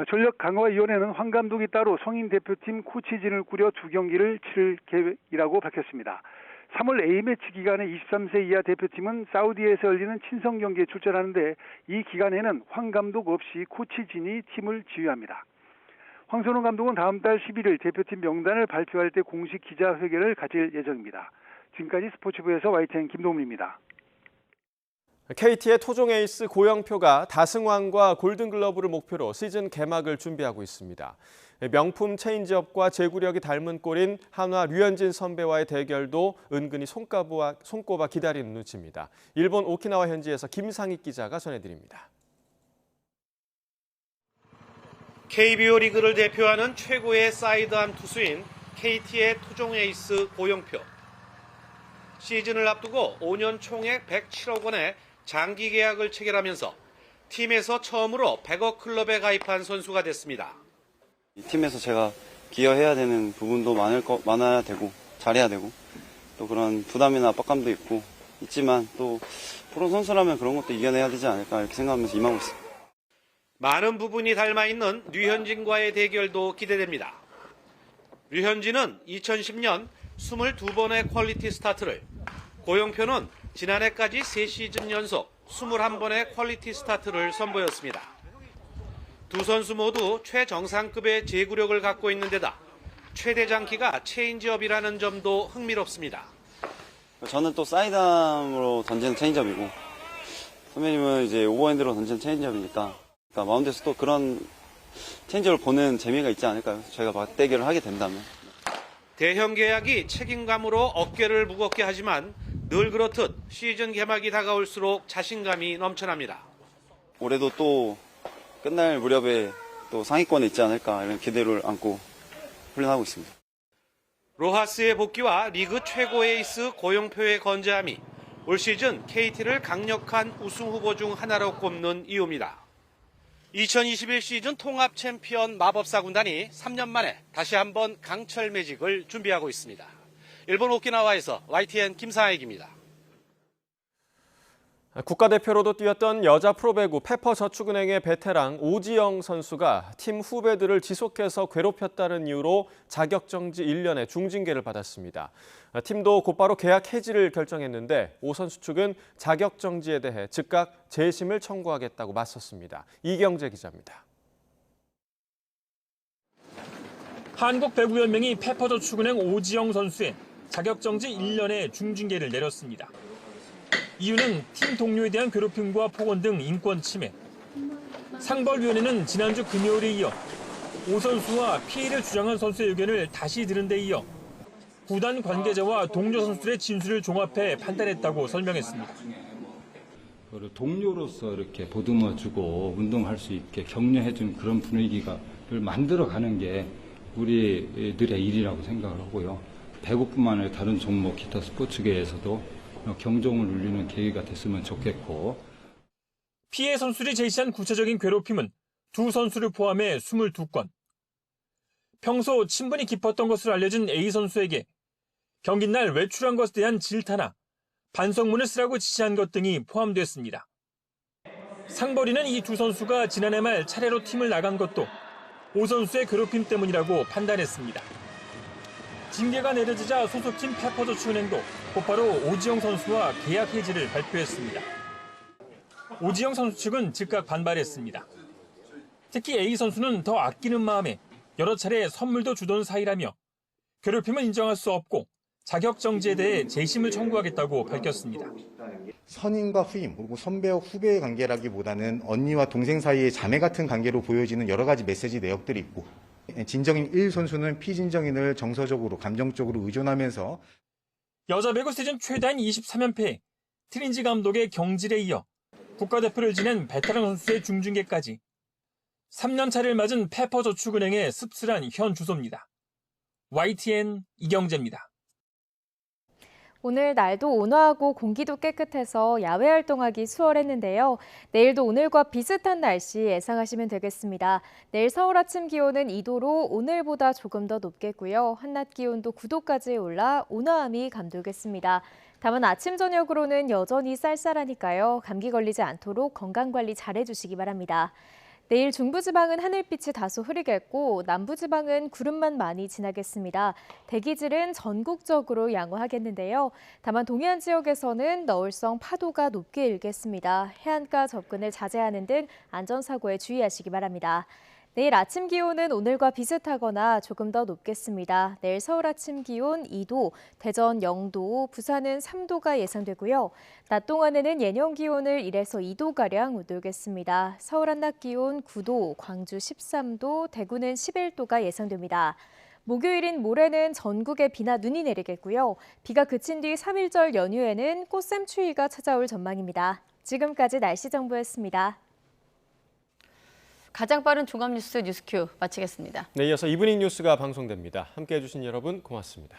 전력강화위원회는 황 감독이 따로 성인 대표팀 코치진을 꾸려 2경기를 치를 계획이라고 밝혔습니다. 3월 A매치 기간에 23세 이하 대표팀은 사우디에서 열리는 친선 경기에 출전하는데 이 기간에는 황 감독 없이 코치진이 팀을 지휘합니다. 황선홍 감독은 다음 달 11일 대표팀 명단을 발표할 때 공식 기자회견을 가질 예정입니다. 지금까지 스포츠부에서 YTN 김동민입니다. KT의 토종 에이스 고영표가 다승왕과 골든글러브를 목표로 시즌 개막을 준비하고 있습니다. 명품 체인지업과 제구력이 닮은 꼴인 한화 류현진 선배와의 대결도 은근히 손꼽아 기다리는 눈치입니다. 일본 오키나와 현지에서 김상익 기자가 전해드립니다. KBO 리그를 대표하는 최고의 사이드암 투수인 KT의 토종 에이스 고영표. 시즌을 앞두고 5년 총액 107억 원의 장기 계약을 체결하면서 팀에서 처음으로 100억 클럽에 가입한 선수가 됐습니다. 이 팀에서 제가 기여해야 되는 부분도 많아야 되고 잘해야 되고 또 그런 부담이나 압박감도 있지만 또 프로 선수라면 그런 것도 이겨내야 되지 않을까 이렇게 생각하면서 임하고 있습니다. 많은 부분이 닮아있는 류현진과의 대결도 기대됩니다. 류현진은 2010년 22번의 퀄리티 스타트를, 고영표는 지난해까지 3시즌 연속 21번의 퀄리티 스타트를 선보였습니다. 두 선수 모두 최정상급의 제구력을 갖고 있는 데다 최대 장기가 체인지업이라는 점도 흥미롭습니다. 저는 또 사이드암으로 던지는 체인지업이고 선배님은 이제 오버핸드로 던지는 체인지업이니까 마운드에서 또 그런 체인지업을 보는 재미가 있지 않을까요? 저희가 맞대결을 하게 된다면. 대형 계약이 책임감으로 어깨를 무겁게 하지만 늘 그렇듯 시즌 개막이 다가올수록 자신감이 넘쳐납니다. 올해도 또 끝날 무렵에 또 상위권에 있지 않을까 이런 기대를 안고 훈련하고 있습니다. 로하스의 복귀와 리그 최고 에이스 고영표의 건재함이 올 시즌 KT를 강력한 우승 후보 중 하나로 꼽는 이유입니다. 2021 시즌 통합 챔피언 마법사 군단이 3년 만에 다시 한번 강철 매직을 준비하고 있습니다. 일본 오키나와에서 YTN 김상익입니다. 국가대표로도 뛰었던 여자 프로배구 페퍼저축은행의 베테랑 오지영 선수가 팀 후배들을 지속해서 괴롭혔다는 이유로 자격정지 1년의 중징계를 받았습니다. 팀도 곧바로 계약 해지를 결정했는데 오 선수 측은 자격정지에 대해 즉각 재심을 청구하겠다고 맞섰습니다. 이경재 기자입니다. 한국배구연맹이 페퍼저축은행 오지영 선수의 자격정지 1년의 중징계를 내렸습니다. 이유는 팀 동료에 대한 괴롭힘과 폭언 등 인권 침해. 상벌위원회는 지난주 금요일에 이어 오 선수와 피해를 주장한 선수의 의견을 다시 들은 데 이어 구단 관계자와 동료 선수들의 진술을 종합해 판단했다고 설명했습니다. 동료로서 이렇게 보듬어주고 운동할 수 있게 격려해준 그런 분위기를 만들어가는 게 우리들의 일이라고 생각을 하고요. 배구뿐만 아니라 다른 종목, 기타 스포츠계에서도 경종을 울리는 계기가 됐으면 좋겠고. 피해 선수들이 제시한 구체적인 괴롭힘은 두 선수를 포함해 22건. 평소 친분이 깊었던 것으로 알려진 A 선수에게 경기 날 외출한 것에 대한 질타나 반성문을 쓰라고 지시한 것 등이 포함됐습니다. 상벌이는 이 두 선수가 지난해 말 차례로 팀을 나간 것도 오 선수의 괴롭힘 때문이라고 판단했습니다. 징계가 내려지자 소속팀 페퍼저축은행도 곧바로 오지영 선수와 계약 해지를 발표했습니다. 오지영 선수 측은 즉각 반발했습니다. 특히 A 선수는 더 아끼는 마음에 여러 차례 선물도 주던 사이라며 괴롭힘을 인정할 수 없고 자격정지에 대해 재심을 청구하겠다고 밝혔습니다. 선임과 후임, 그리고 선배와 후배의 관계라기보다는 언니와 동생 사이의 자매 같은 관계로 보여지는 여러 가지 메시지 내역들이 있고, 진정인 1 선수는 피진정인을 정서적으로 감정적으로 의존하면서 여자 배구 시즌 최다인 23연패 트린지 감독의 경질에 이어 국가대표를 지낸 베테랑 선수의 중징계까지 3년 차를 맞은 페퍼저축은행의 씁쓸한 현 주소입니다. YTN 이경재입니다. 오늘 날도 온화하고 공기도 깨끗해서 야외 활동하기 수월했는데요. 내일도 오늘과 비슷한 날씨 예상하시면 되겠습니다. 내일 서울 아침 기온은 2도로 오늘보다 조금 더 높겠고요. 한낮 기온도 9도까지 올라 온화함이 감돌겠습니다. 다만 아침 저녁으로는 여전히 쌀쌀하니까요. 감기 걸리지 않도록 건강관리 잘해주시기 바랍니다. 내일 중부지방은 하늘빛이 다소 흐리겠고 남부지방은 구름만 많이 지나겠습니다. 대기질은 전국적으로 양호하겠는데요. 다만 동해안 지역에서는 너울성 파도가 높게 일겠습니다. 해안가 접근을 자제하는 등 안전사고에 주의하시기 바랍니다. 내일 아침 기온은 오늘과 비슷하거나 조금 더 높겠습니다. 내일 서울 아침 기온 2도, 대전 0도, 부산은 3도가 예상되고요. 낮 동안에는 예년 기온을 1에서 2도가량 웃돌겠습니다. 서울 한낮 기온 9도, 광주 13도, 대구는 11도가 예상됩니다. 목요일인 모레는 전국에 비나 눈이 내리겠고요. 비가 그친 뒤 3일절 연휴에는 꽃샘추위가 찾아올 전망입니다. 지금까지 날씨 정보였습니다. 가장 빠른 종합뉴스 뉴스큐 마치겠습니다. 네, 이어서 이브닝 뉴스가 방송됩니다. 함께해 주신 여러분 고맙습니다.